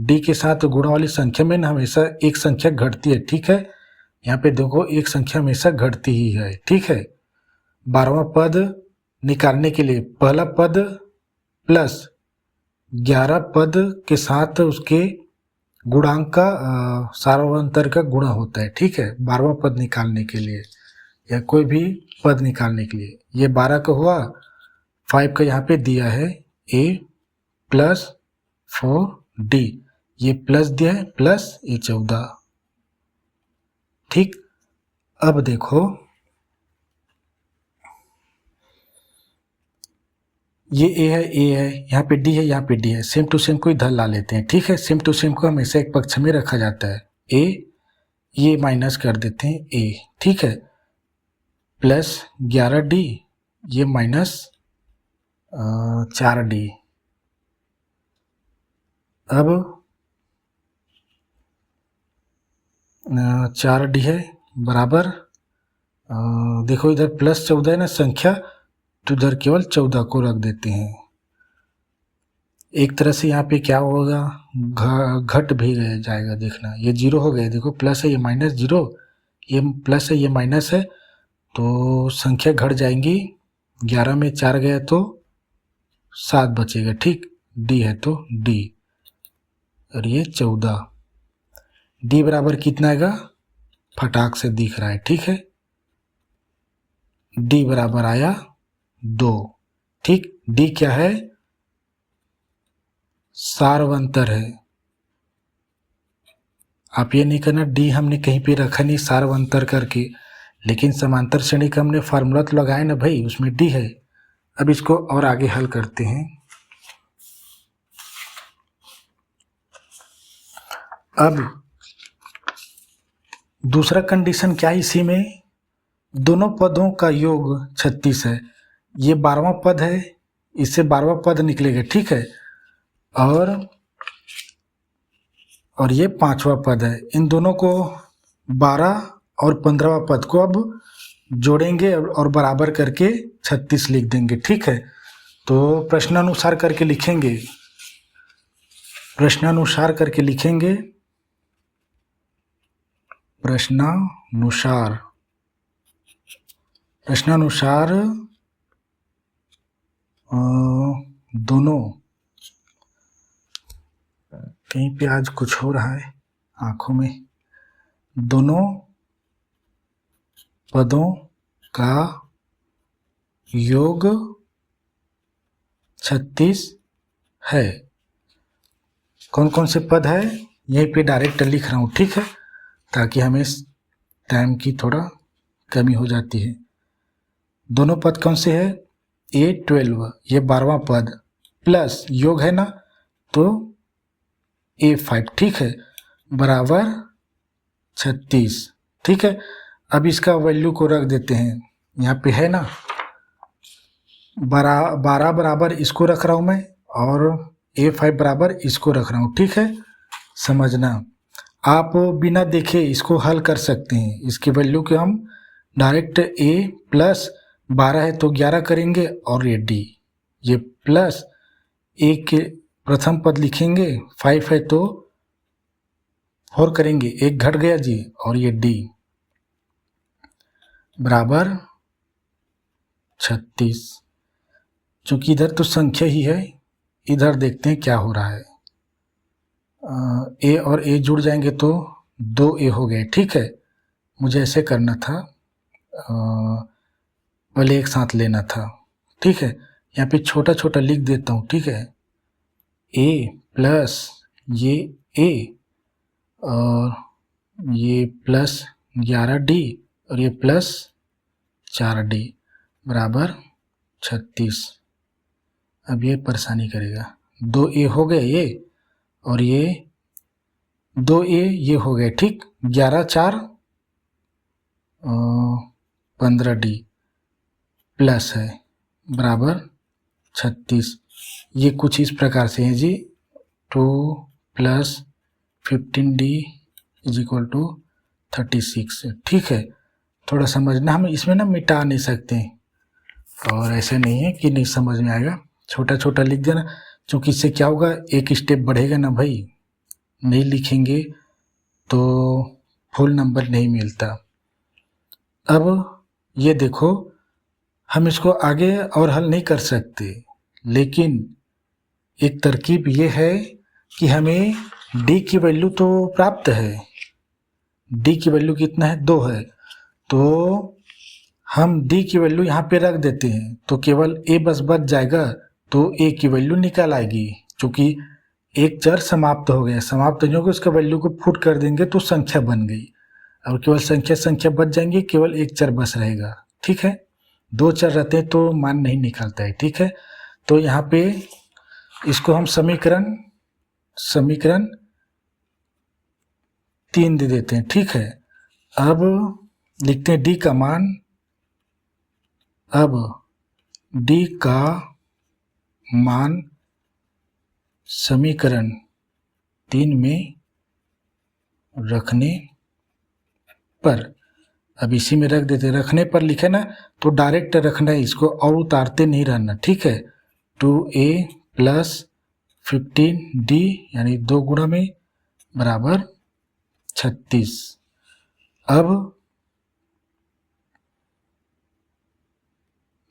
d के साथ गुणा वाली संख्या में ना हमेशा एक संख्या घटती है, ठीक है यहाँ पे देखो एक संख्या हमेशा घटती ही है, ठीक है। 12वां पद निकालने के लिए पहला पद प्लस 11 पद के साथ उसके गुणांक का सार्वंतर का गुणा होता है, ठीक है 12वां पद निकालने के लिए या कोई भी पद निकालने के लिए। ये 12 का हुआ, 5 का यहाँ पे दिया है a प्लस 4d, ये प्लस दिया है प्लस ये 14, ठीक। अब देखो ये a है यहाँ पे d है, यहाँ पे d है, सेम टू सेम को इधर ला लेते हैं, ठीक है सेम टू सेम को हमेशा एक पक्ष में रखा जाता है, a ये माइनस कर देते हैं a, ठीक है प्लस 11d ये माइनस 4d, अब 4D है बराबर देखो इधर +14 है ना संख्या, तो इधर केवल 14 को रख देते हैं। एक तरह से यहाँ पे क्या होगा, घट भी जाएगा, देखना ये 0 हो गया, देखो प्लस है ये -0, ये प्लस है ये माइनस है, तो संख्या घट जाएंगी। 11 में 4 गया तो 7 बचेगा, ठीक। डी है तो डी, और ये 14। डी बराबर कितना आएगा, फटाक से दिख रहा है, ठीक है। डी बराबर आया 2, ठीक। डी क्या है, सार्वंतर है। आप ये नहीं करना डी हमने कहीं पे रखा नहीं सार्वंतर करके, लेकिन समांतर श्रेणी का हमने फार्मूला तो लगाया ना भाई, उसमें डी है। अब इसको और आगे हल करते हैं। अब दूसरा कंडीशन क्या है, इसी में दोनों पदों का योग 36 है। ये 12वां पद है, इससे 12वां पद निकलेगा, ठीक है। और ये 5वां पद है। इन दोनों को 12 और 15वां पद को अब जोड़ेंगे और बराबर करके 36 लिख देंगे, ठीक है। तो प्रश्नानुसार करके लिखेंगे, प्रश्नानुसार करके लिखेंगे, प्रश्नानुसार, प्रश्नानुसार दोनों, कहीं पे आज कुछ हो रहा है आंखों में, दोनों पदों का योग 36 है। कौन कौन से पद है यहीं पे डायरेक्ट लिख रहा हूँ, ठीक है, ताकि हमें टाइम की थोड़ा कमी हो जाती है। दोनों पद कौन से है, A12 ये 12वां पद, प्लस योग है ना तो A5, ठीक है, बराबर 36, ठीक है। अब इसका वैल्यू को रख देते हैं, यहाँ पे है ना 12 बराबर इसको रख रहा हूँ मैं, और A5 बराबर इसको रख रहा हूँ, ठीक है। समझना, आप बिना देखे इसको हल कर सकते हैं। इसकी वैल्यू को हम डायरेक्ट A प्लस 12 है तो 11 करेंगे, और ये D, ये प्लस A के प्रथम पद लिखेंगे, 5 है तो 4 करेंगे, एक घट गया जी, और ये D बराबर 36। चूंकि इधर तो संख्या ही है, इधर देखते हैं क्या हो रहा है। A और A जुड़ जाएंगे तो 2A हो गए, ठीक है। मुझे ऐसे करना था, पहले एक साथ लेना था, ठीक है। यहाँ पे छोटा छोटा लिख देता हूँ, ठीक है। A प्लस ये A और ये प्लस 11D और ये प्लस 4D बराबर 36। अब ये परेशानी करेगा, 2A हो गए ये, और ये 2A ये हो गए, ठीक। 11 4 15D प्लस है बराबर 36। ये कुछ इस प्रकार से है जी, 2 plus 15D is equal to 36, ठीक है। थोड़ा समझना, हम इसमें ना मिटा नहीं सकते, और ऐसे नहीं है कि नहीं समझ में आएगा, छोटा छोटा लिख देना, क्योंकि इससे क्या होगा, एक स्टेप बढ़ेगा ना भाई। नहीं लिखेंगे तो फुल नंबर नहीं मिलता। अब ये देखो, हम इसको आगे और हल नहीं कर सकते, लेकिन एक तरकीब ये है कि हमें D की वैल्यू तो प्राप्त है, D की वैल्यू कितना है, 2 है, तो हम D की वैल्यू यहाँ पे रख देते हैं, तो केवल A बस बच जाएगा, तो A की वैल्यू निकल आएगी। क्योंकि एक चर समाप्त हो गया, समाप्त हो गया, उसका वैल्यू को पुट कर देंगे तो संख्या बन गई। अब केवल संख्या बच जाएंगी, केवल एक चर बस रहेगा, ठीक है। 2 चर रहते हैं तो मान नहीं निकलता है, ठीक है। तो यहाँ पे इसको हम समीकरण 3 दे देते हैं, ठीक है। अब लिखते हैं D का मान, अब D का मान समीकरण 3 में रखने पर, अब इसी में रख देते, रखने पर लिखे ना तो डायरेक्ट रखना है इसको और उतारते नहीं रहना, ठीक है। 2a प्लस 15d यानी 2 गुणा में बराबर 36। अब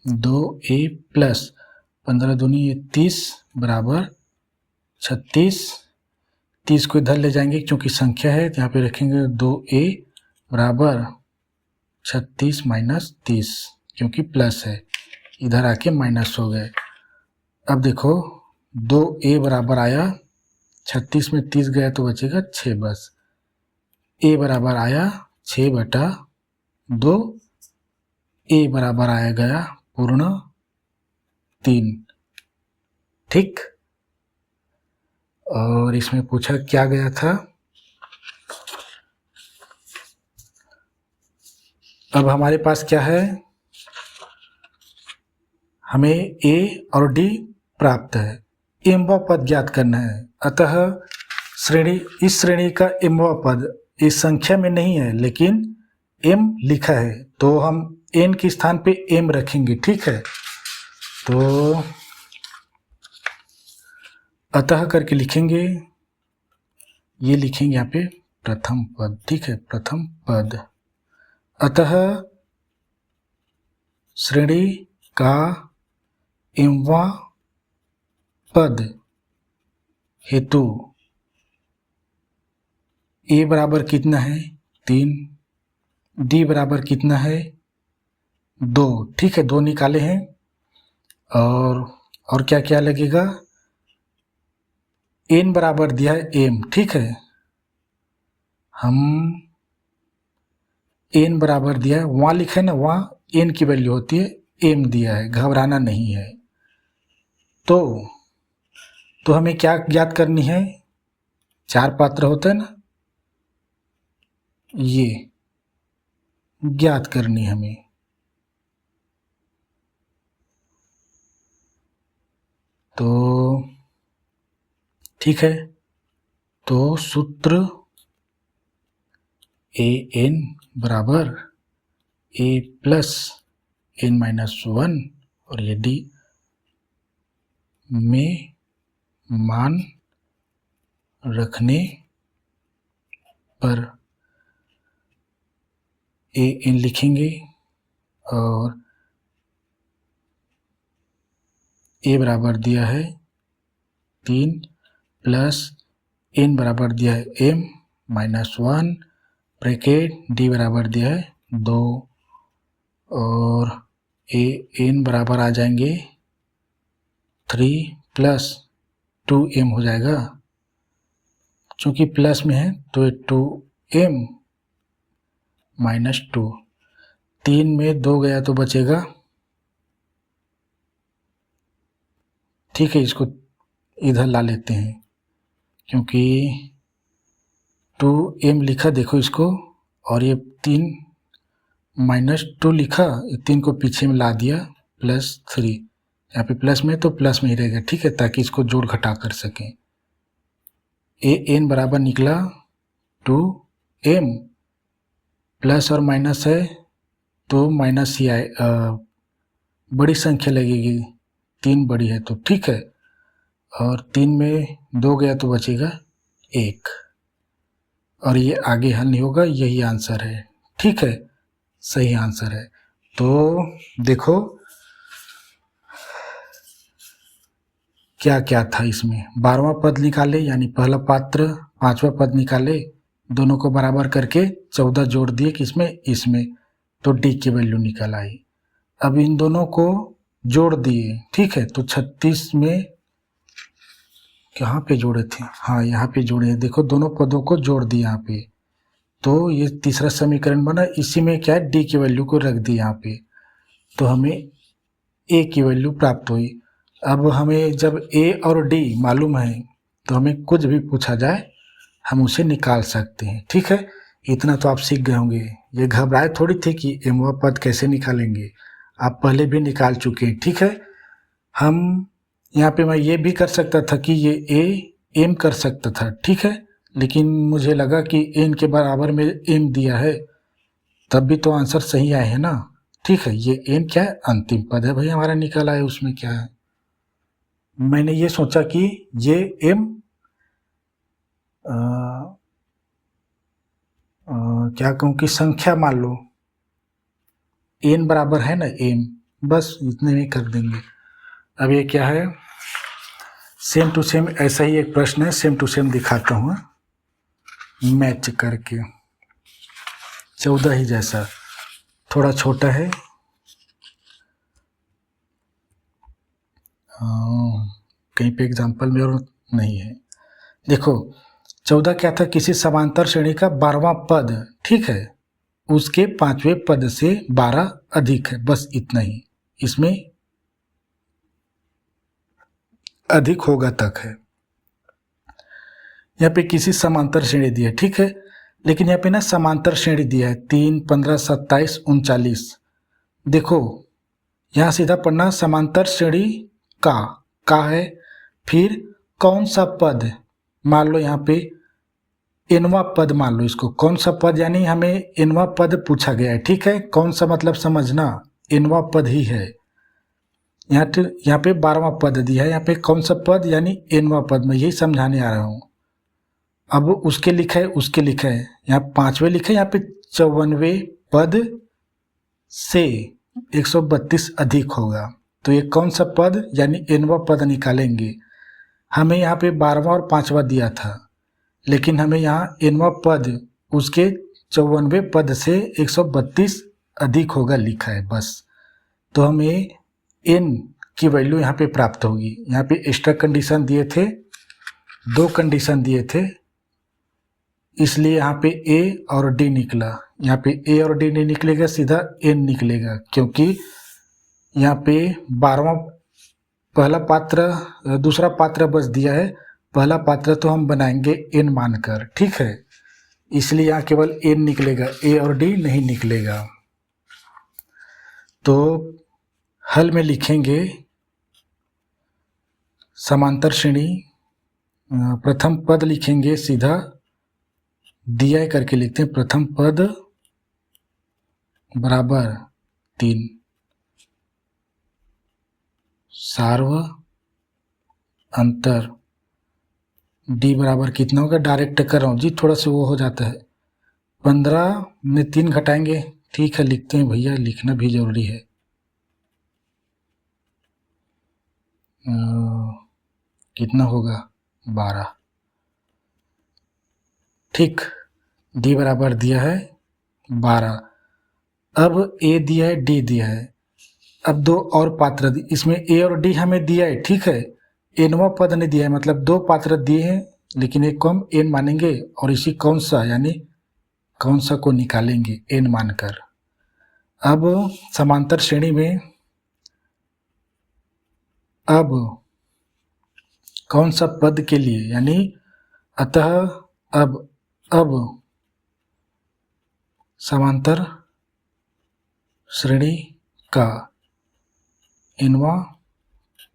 2a प्लस 15 दूनी 30 बराबर 36। 30 को इधर ले जाएंगे क्योंकि संख्या है, तो यहाँ पे रखेंगे 2a बराबर 36 माइनस 30 क्योंकि प्लस है, इधर आके माइनस हो गए। अब देखो 2a बराबर आया 36 में 30 गया तो बचेगा 6 बस। a बराबर आया 6/2, a बराबर आया गया पूर्ण 3, ठीक। और इसमें पूछा क्या गया था, अब हमारे पास क्या है, हमें a और d प्राप्त है, m व पद ज्ञात करना है। अतः इस श्रेणी का m व पद इस संख्या में नहीं है लेकिन m लिखा है, तो हम n के स्थान पे m रखेंगे, ठीक है। तो अतः करके लिखेंगे, ये लिखेंगे यहाँ पे प्रथम पद, ठीक है, प्रथम पद। अतः श्रेणी का एवं पद हेतु a बराबर कितना है 3, d बराबर कितना है 2, ठीक है, 2 निकाले हैं। और क्या क्या लगेगा, n बराबर दिया है m, ठीक है, हम n बराबर दिया है, वहाँ लिखा है ना, वहाँ n की वैल्यू होती है, m दिया है, घबराना नहीं है। तो हमें क्या ज्ञात करनी है, 4 पात्र होते हैं ना, ये ज्ञात करनी हमें। तो ठीक है, तो सूत्र an बराबर a प्लस n-1 और ये d में मान रखने पर an लिखेंगे और a बराबर दिया है 3 प्लस n बराबर दिया है m-1 ब्रैकेट d बराबर दिया है 2 और an बराबर आ जाएंगे 3 प्लस 2m हो जाएगा, चूँकि प्लस में है तो 2m माइनस 2, 3 में 2 गया तो बचेगा, ठीक है। इसको इधर ला लेते हैं क्योंकि 2m लिखा देखो इसको, और ये 3 माइनस 2 लिखा, 3 को पीछे में ला दिया प्लस 3, यहाँ पे प्लस में तो प्लस में ही रहेगा, ठीक है, ताकि इसको जोड़ घटा कर सकें। an बराबर निकला 2m, प्लस और माइनस है तो माइनस ही आए, बड़ी संख्या लगेगी, 3 बड़ी है तो ठीक है, और 3 में 2 गया तो बचेगा 1, और ये आगे हल नहीं होगा, यही आंसर है, ठीक है, सही आंसर है। तो देखो क्या क्या था इसमें, 12वां पद निकाले यानी पहला पात्र, 5वां पद निकाले, दोनों को बराबर करके 14 जोड़ दिए किसमें, इसमें, तो d की वैल्यू निकल आई। अब इन दोनों को जोड़ दिए, ठीक है, तो 36 में कहाँ पे जोड़े थे, हाँ यहाँ पे जोड़े, देखो दोनों पदों को जोड़ दिए यहाँ पे, तो ये तीसरा समीकरण बना, इसी में क्या है, d की वैल्यू को रख दी यहाँ पे, तो हमें a की वैल्यू प्राप्त हुई। अब हमें जब a और d मालूम है तो हमें कुछ भी पूछा जाए हम उसे निकाल सकते हैं, ठीक है, इतना तो आप सीख गए होंगे। ये घबराए थोड़ी थे कि m व पद कैसे निकालेंगे, आप पहले भी निकाल चुके हैं, ठीक है। हम यहाँ पे मैं ये भी कर सकता था कि ये a एम कर सकता था, ठीक है, लेकिन मुझे लगा कि एन के बराबर में एम दिया है, तब भी तो आंसर सही आए है ना, ठीक है। ये एन क्या है, अंतिम पद है भाई हमारा निकल आया, उसमें क्या है। मैंने ये सोचा कि ये एम क्या कहूँ कि संख्या मान लो एन बराबर है ना एम, बस इतने में कर देंगे। अब ये क्या है, सेम टू सेम ऐसा ही एक प्रश्न है, सेम टू सेम दिखाता हूँ मैच करके। 14 ही जैसा, थोड़ा छोटा है, कहीं पे एग्जाम्पल में और नहीं है। देखो 14 क्या था, किसी समांतर श्रेणी का 12वां पद, ठीक है, उसके 5वें पद से 12 अधिक है, बस इतना ही, इसमें अधिक होगा तक है। यहाँ पे किसी समांतर श्रेणी दी है, ठीक है, लेकिन यहाँ पे ना समांतर श्रेणी दिया है 3, 15, 27, 39। देखो यहाँ सीधा पढ़ना, समांतर श्रेणी का है, फिर कौन सा पद, मान लो यहाँ पे एनवा पद, मान लो इसको कौन सा पद, यानी हमें एनवा पद पूछा गया है, ठीक है, कौन सा मतलब समझना, एनवा पद ही है। यहाँ पे 12वां पद दिया है, यहाँ पे कौन सा पद यानी एनवा पद, मैं यही समझाने आ रहा हूँ। अब उसके लिखा है, उसके लिखा है, यहाँ 5वें लिखा है, यहाँ पे 54वें पद से 132 अधिक होगा, तो ये कौन सा पद यानी एनवा पद निकालेंगे। हमें यहाँ पे 12वां और 5वां दिया था, लेकिन हमें यहाँ एनवा पद उसके 54वें पद से 132 अधिक होगा लिखा है, बस। तो हमें एन की वैल्यू यहाँ पे प्राप्त होगी। यहाँ पे एक्स्ट्रा कंडीशन दिए थे, 2 कंडीशन दिए थे, इसलिए यहाँ पे ए और डी निकला। यहाँ पे ए और डी नहीं निकलेगा, सीधा एन निकलेगा, क्योंकि यहाँ पे 12वां पहला पात्र, दूसरा पात्र बस दिया है, पहला पात्र तो हम बनाएंगे एन मानकर, ठीक है, इसलिए यहाँ केवल एन निकलेगा, ए और डी नहीं निकलेगा। तो हल में लिखेंगे समांतर श्रेणी, प्रथम पद लिखेंगे सीधा दिया करके लिखते हैं, प्रथम पद बराबर 3, सार्व अंतर डी बराबर कितना होगा, डायरेक्ट कर रहा हूँ जी, थोड़ा सा वो हो जाता है, 15 में 3 घटाएंगे, ठीक है, लिखते हैं भैया, लिखना भी जरूरी है। कितना होगा, 12, ठीक, डी बराबर दिया है 12। अब ए दिया है, डी दिया है, अब 2 और पात्र, इसमें ए और डी हमें दिया है, ठीक है, एनवा पद ने दिया है, मतलब 2 पात्र दिए हैं, लेकिन एक को हम एन मानेंगे और इसी कौन सा यानी कौन सा को निकालेंगे एन मानकर। अब समांतर श्रेणी में अब कौन सा पद के लिए, यानी अतः अब समांतर श्रेणी का एनवा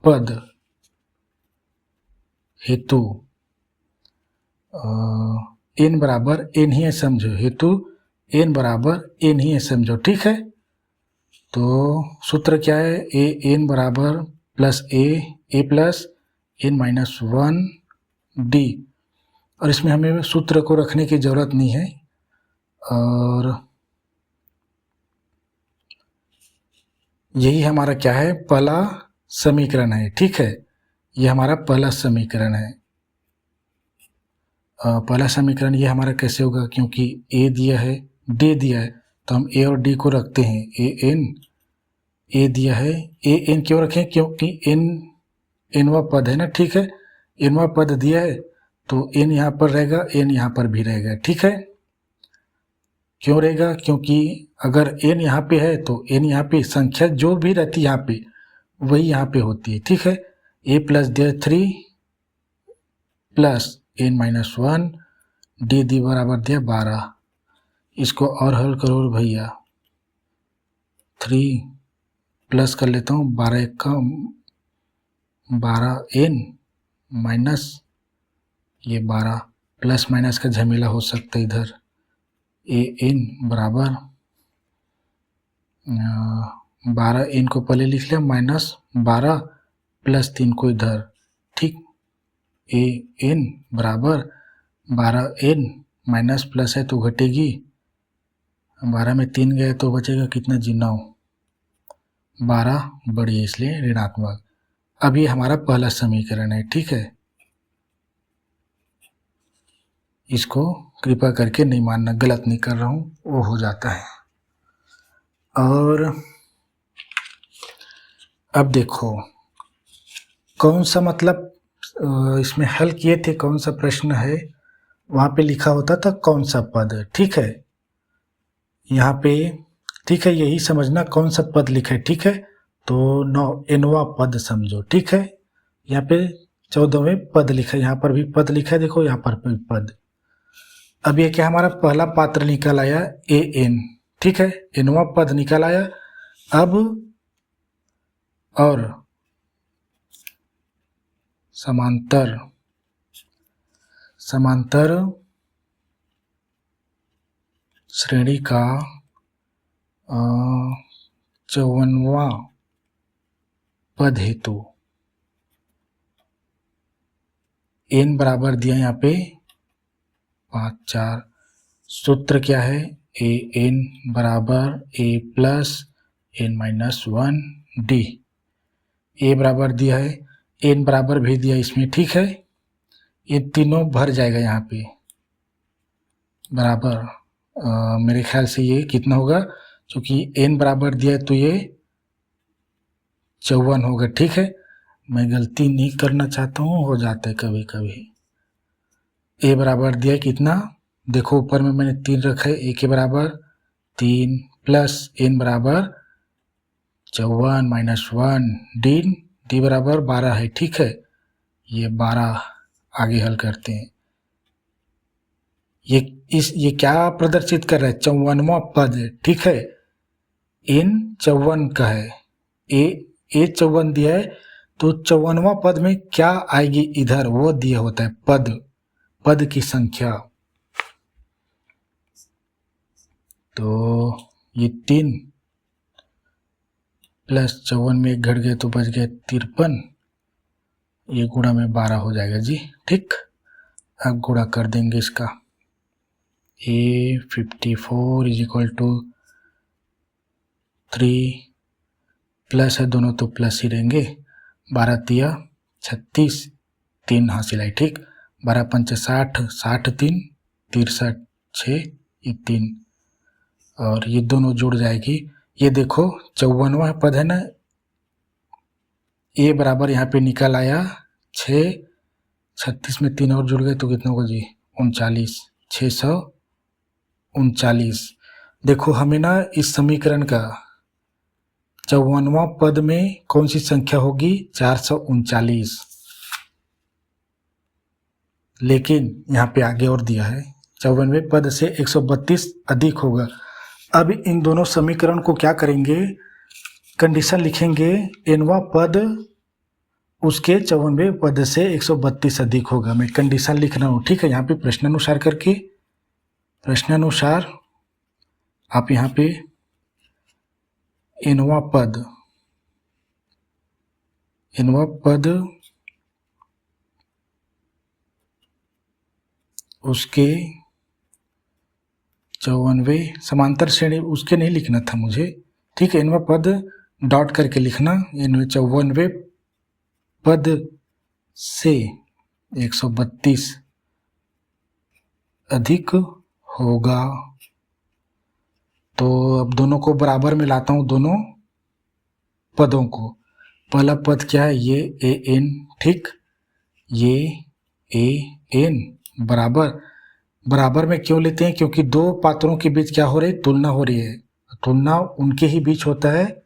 पद हेतु एन बराबर एन ही है, समझो, हेतु एन बराबर एन ही है, समझो, ठीक है। तो सूत्र क्या है, ए एन बराबर प्लस ए प्लस एन माइनस 1 डी, और इसमें हमें सूत्र को रखने की ज़रूरत नहीं है, और यही हमारा क्या है, पहला समीकरण है, ठीक है, ये हमारा पहला समीकरण है। पहला समीकरण ये हमारा कैसे होगा, क्योंकि ए दिया है, डी दिया है, तो हम ए और डी को रखते हैं, ए दिया है, ए एन क्यों रखें, क्योंकि एनवा पद है ना, ठीक है, एनवा पद दिया है तो एन यहाँ पर रहेगा, एन यहाँ पर भी रहेगा, ठीक है। क्यों रहेगा, क्योंकि अगर एन यहाँ पे है तो एन यहाँ पे संख्या जो भी रहती है यहाँ पे वही यहाँ पे होती है, ठीक है। ए प्लस दिया 3 प्लस एन माइनस 1 डी बराबर दिया 12, इसको और हल करो भैया, 3 प्लस कर लेता हूँ, 12 1 का 12 एन माइनस ये 12 प्लस माइनस का झमेला हो सकता है इधर। ए एन बराबर 12 एन को पहले लिख लिया -12 प्लस 3 को इधर, ठीक। ए एन बराबर 12 एन माइनस प्लस है तो घटेगी, 12 में 3 गए तो बचेगा कितना जी 9, 12 बड़ी है इसलिए ऋणात्मक। अब ये हमारा पहला समीकरण है, ठीक है। इसको कृपया करके नहीं मानना, गलत नहीं कर रहा हूँ, वो हो जाता है। और अब देखो कौन सा मतलब इसमें हल किए थे, कौन सा प्रश्न है, वहाँ पे लिखा होता था कौन सा पद, ठीक है। यहाँ पे ठीक है, यही समझना कौन सा पद लिखा है, ठीक है। तो 9वां पद समझो, ठीक है। यहाँ पे 14वें पद लिखा है, यहाँ पर भी पद लिखा है, देखो यहाँ पर भी पद। अब ये क्या हमारा पहला पात्र निकल आया ए एन, ठीक है, एनवां पद निकल आया। अब और समांतर श्रेणी का 54वां पद हेतु एन बराबर दिया यहाँ पे 5 4। सूत्र क्या है, ए एन बराबर A plus N minus 1 D. ए बराबर दिया है, एन बराबर भी दिया इसमें, ठीक है। ये तीनों भर जाएगा यहाँ पे बराबर। मेरे ख्याल से ये कितना होगा, क्योंकि एन बराबर दिया है तो ये 54 होगा, ठीक है। मैं गलती नहीं करना चाहता हूँ, हो जाता है कभी कभी। ए बराबर दिया है कितना, देखो ऊपर में मैंने 3 रखा है, ए के बराबर 3 प्लस एन बराबर 54 माइनस 1 डी बराबर 12 है, ठीक है। ये 12 आगे हल करते हैं। ये क्या प्रदर्शित कर रहा है, 54वां पद है, ठीक है। एन 54 का है, ए 54 दिया है, तो 54वां पद में क्या आएगी इधर, वो दिया होता है पद की संख्या। तो ये 3 प्लस 54 में 1 घट गए तो बच गए 53, ये गुणा में 12 हो जाएगा जी, ठीक। अब गुणा कर देंगे इसका, ए 54 इज इक्वल टू 3 प्लस है, दोनों तो प्लस ही रहेंगे, 12 तिया 36, 3 हासिल है, ठीक। 12 पंचे 60, 60 3 63 6, ये 3 और ये दोनों जुड़ जाएगी। ये देखो 54वां पद है ना, ए बराबर यहाँ पे निकल आया 6, 36 में 3 और जुड़ गए तो कितना होगा जी 39, 639। देखो हमें ना इस समीकरण का 54वां पद में कौन सी संख्या होगी, 439, लेकिन यहाँ पे आगे और दिया है 54वें पद से 132 अधिक होगा। अब इन दोनों समीकरण को क्या करेंगे, कंडीशन लिखेंगे, एनवां पद उसके 54वें पद से 132 अधिक होगा। मैं कंडीशन लिख रहा हूँ, ठीक है। यहाँ पे प्रश्नानुसार करके, प्रश्नानुसार आप यहाँ पे एनवां पद उसके 54वें समांतर श्रेणी, उसके नहीं लिखना था मुझे, ठीक है। एनवां पद डॉट करके लिखना, 54वें पद से 132 अधिक होगा। तो अब दोनों को बराबर में लाता हूँ, दोनों पदों को। पहला पद क्या है, ये ए एन, ठीक, ये ए एन बराबर में क्यों लेते हैं, क्योंकि दो पात्रों के बीच क्या हो रही है, तुलना हो रही है। तुलना उनके ही बीच होता है,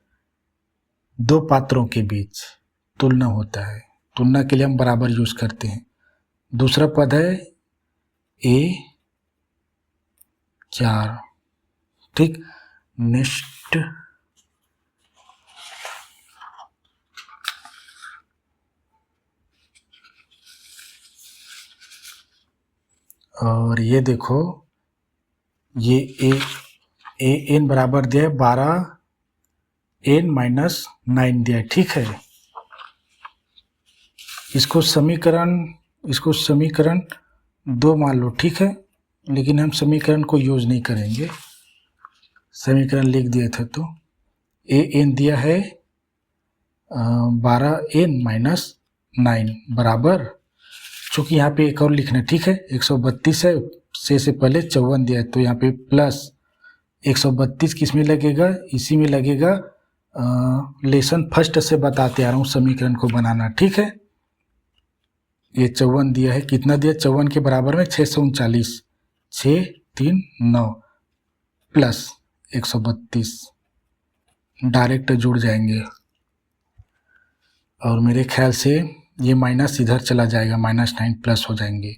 दो पात्रों के बीच तुलना होता है, तुलना के लिए हम बराबर यूज करते हैं। दूसरा पद है ए 4, ठीक। नेक्स्ट और ये देखो ये ए एन बराबर दिया है 12n माइनस 9 दिया है, ठीक है। इसको समीकरण 2 मान लो, ठीक है, लेकिन हम समीकरण को यूज नहीं करेंगे, समीकरण लिख दिए थे। तो ए एन दिया है 12n माइनस 9 बराबर, चूँकि यहाँ पे एक और लिखना है, ठीक है, 132 है, से पहले 54 दिया है, तो यहाँ पे प्लस 132 किस में लगेगा, इसी में लगेगा। लेसन फर्स्ट से बताते आ रहा हूँ समीकरण को बनाना, ठीक है। ये 54 दिया है, कितना दिया, 54 के बराबर में 639, 6 3 9 प्लस 132 डायरेक्ट जुड़ जाएंगे, और मेरे ख्याल से ये माइनस इधर चला जाएगा, -9 प्लस हो जाएंगे।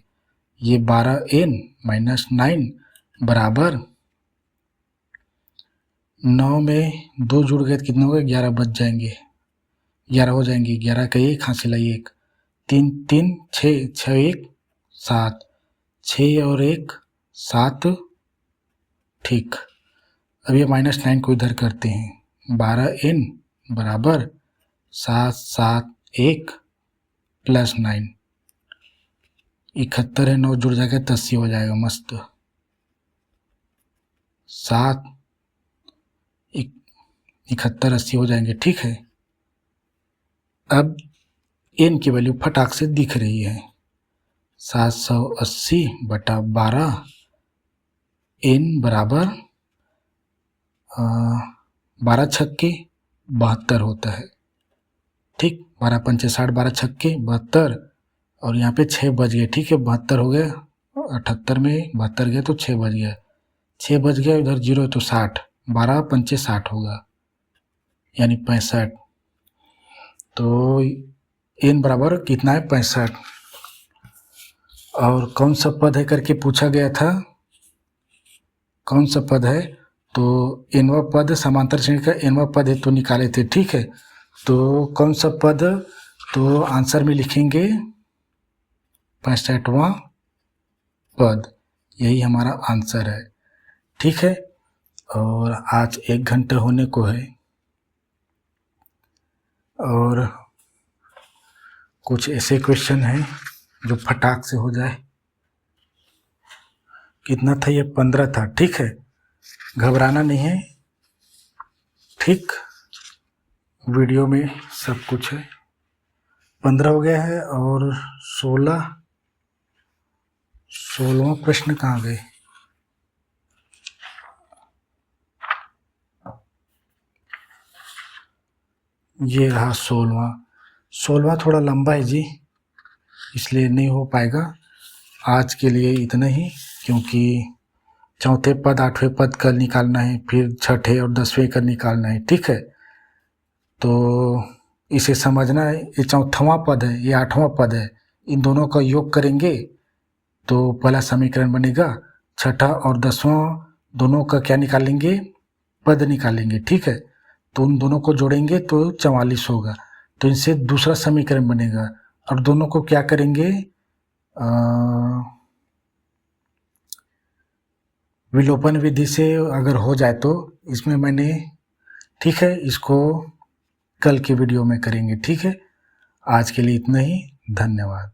ये 12n माइनस 9 बराबर 9 में 2 जुड़ गए तो कितने हो गए, 11 बच जाएंगे, 11 हो जाएंगे। 11 का 1 हासिल है 1, 3 3 6 6 1 7, 6 और 1 7, ठीक। अब ये -9 को इधर करते हैं, 12n बराबर 7 7 1 प्लस 9, 71 है, 9 जुड़ जाएगा तो 80 हो जाएगा, मस्त। 7 71 80 हो जाएंगे, ठीक है। अब n की वैल्यू फटाक से दिख रही है, 780 बटा 12, n बराबर 12 छक्के 72 होता है, ठीक। 12 पंचे 60, 12 छक्के 72, और यहाँ पे 6 बज गए, ठीक है, 72 हो गया, 78 में 72 गया तो 6 बज गया, 6 बज गया, उधर 0 है तो 60, 12 पंचे 60 होगा, यानी 65। तो n बराबर कितना है, 65। और कौन सा पद है करके पूछा गया था, कौन सा पद है, तो nवां पद समांतर श्रेणी का nवां पद है, तो निकाले थे, ठीक है। तो कौन सा पद, तो आंसर में लिखेंगे 65वां पद, यही हमारा आंसर है, ठीक है। और आज 1 घंटा होने को है, और कुछ ऐसे क्वेश्चन हैं जो फटाक से हो जाए। कितना था ये, 15 था, ठीक है, घबराना नहीं है, ठीक, वीडियो में सब कुछ है। 15 हो गया है, और 16वां प्रश्न कहाँ गए, ये रहा 16वां थोड़ा लंबा है जी, इसलिए नहीं हो पाएगा आज के लिए, इतना ही, क्योंकि चौथे पद 8वें पद का निकालना है, फिर छठे और 10वें का निकालना है, ठीक है। तो इसे समझना है, ये 4वां पद है, ये 8वां पद है, इन दोनों का योग करेंगे तो पहला समीकरण बनेगा, छठा और 10वां दोनों का क्या निकालेंगे, पद निकालेंगे, ठीक है। तो उन दोनों को जोड़ेंगे तो 44 होगा, तो इनसे दूसरा समीकरण बनेगा, और दोनों को क्या करेंगे, विलोपन विधि से अगर हो जाए तो इसमें मैंने, ठीक है, इसको कल के वीडियो में करेंगे, ठीक है। आज के लिए इतना ही, धन्यवाद।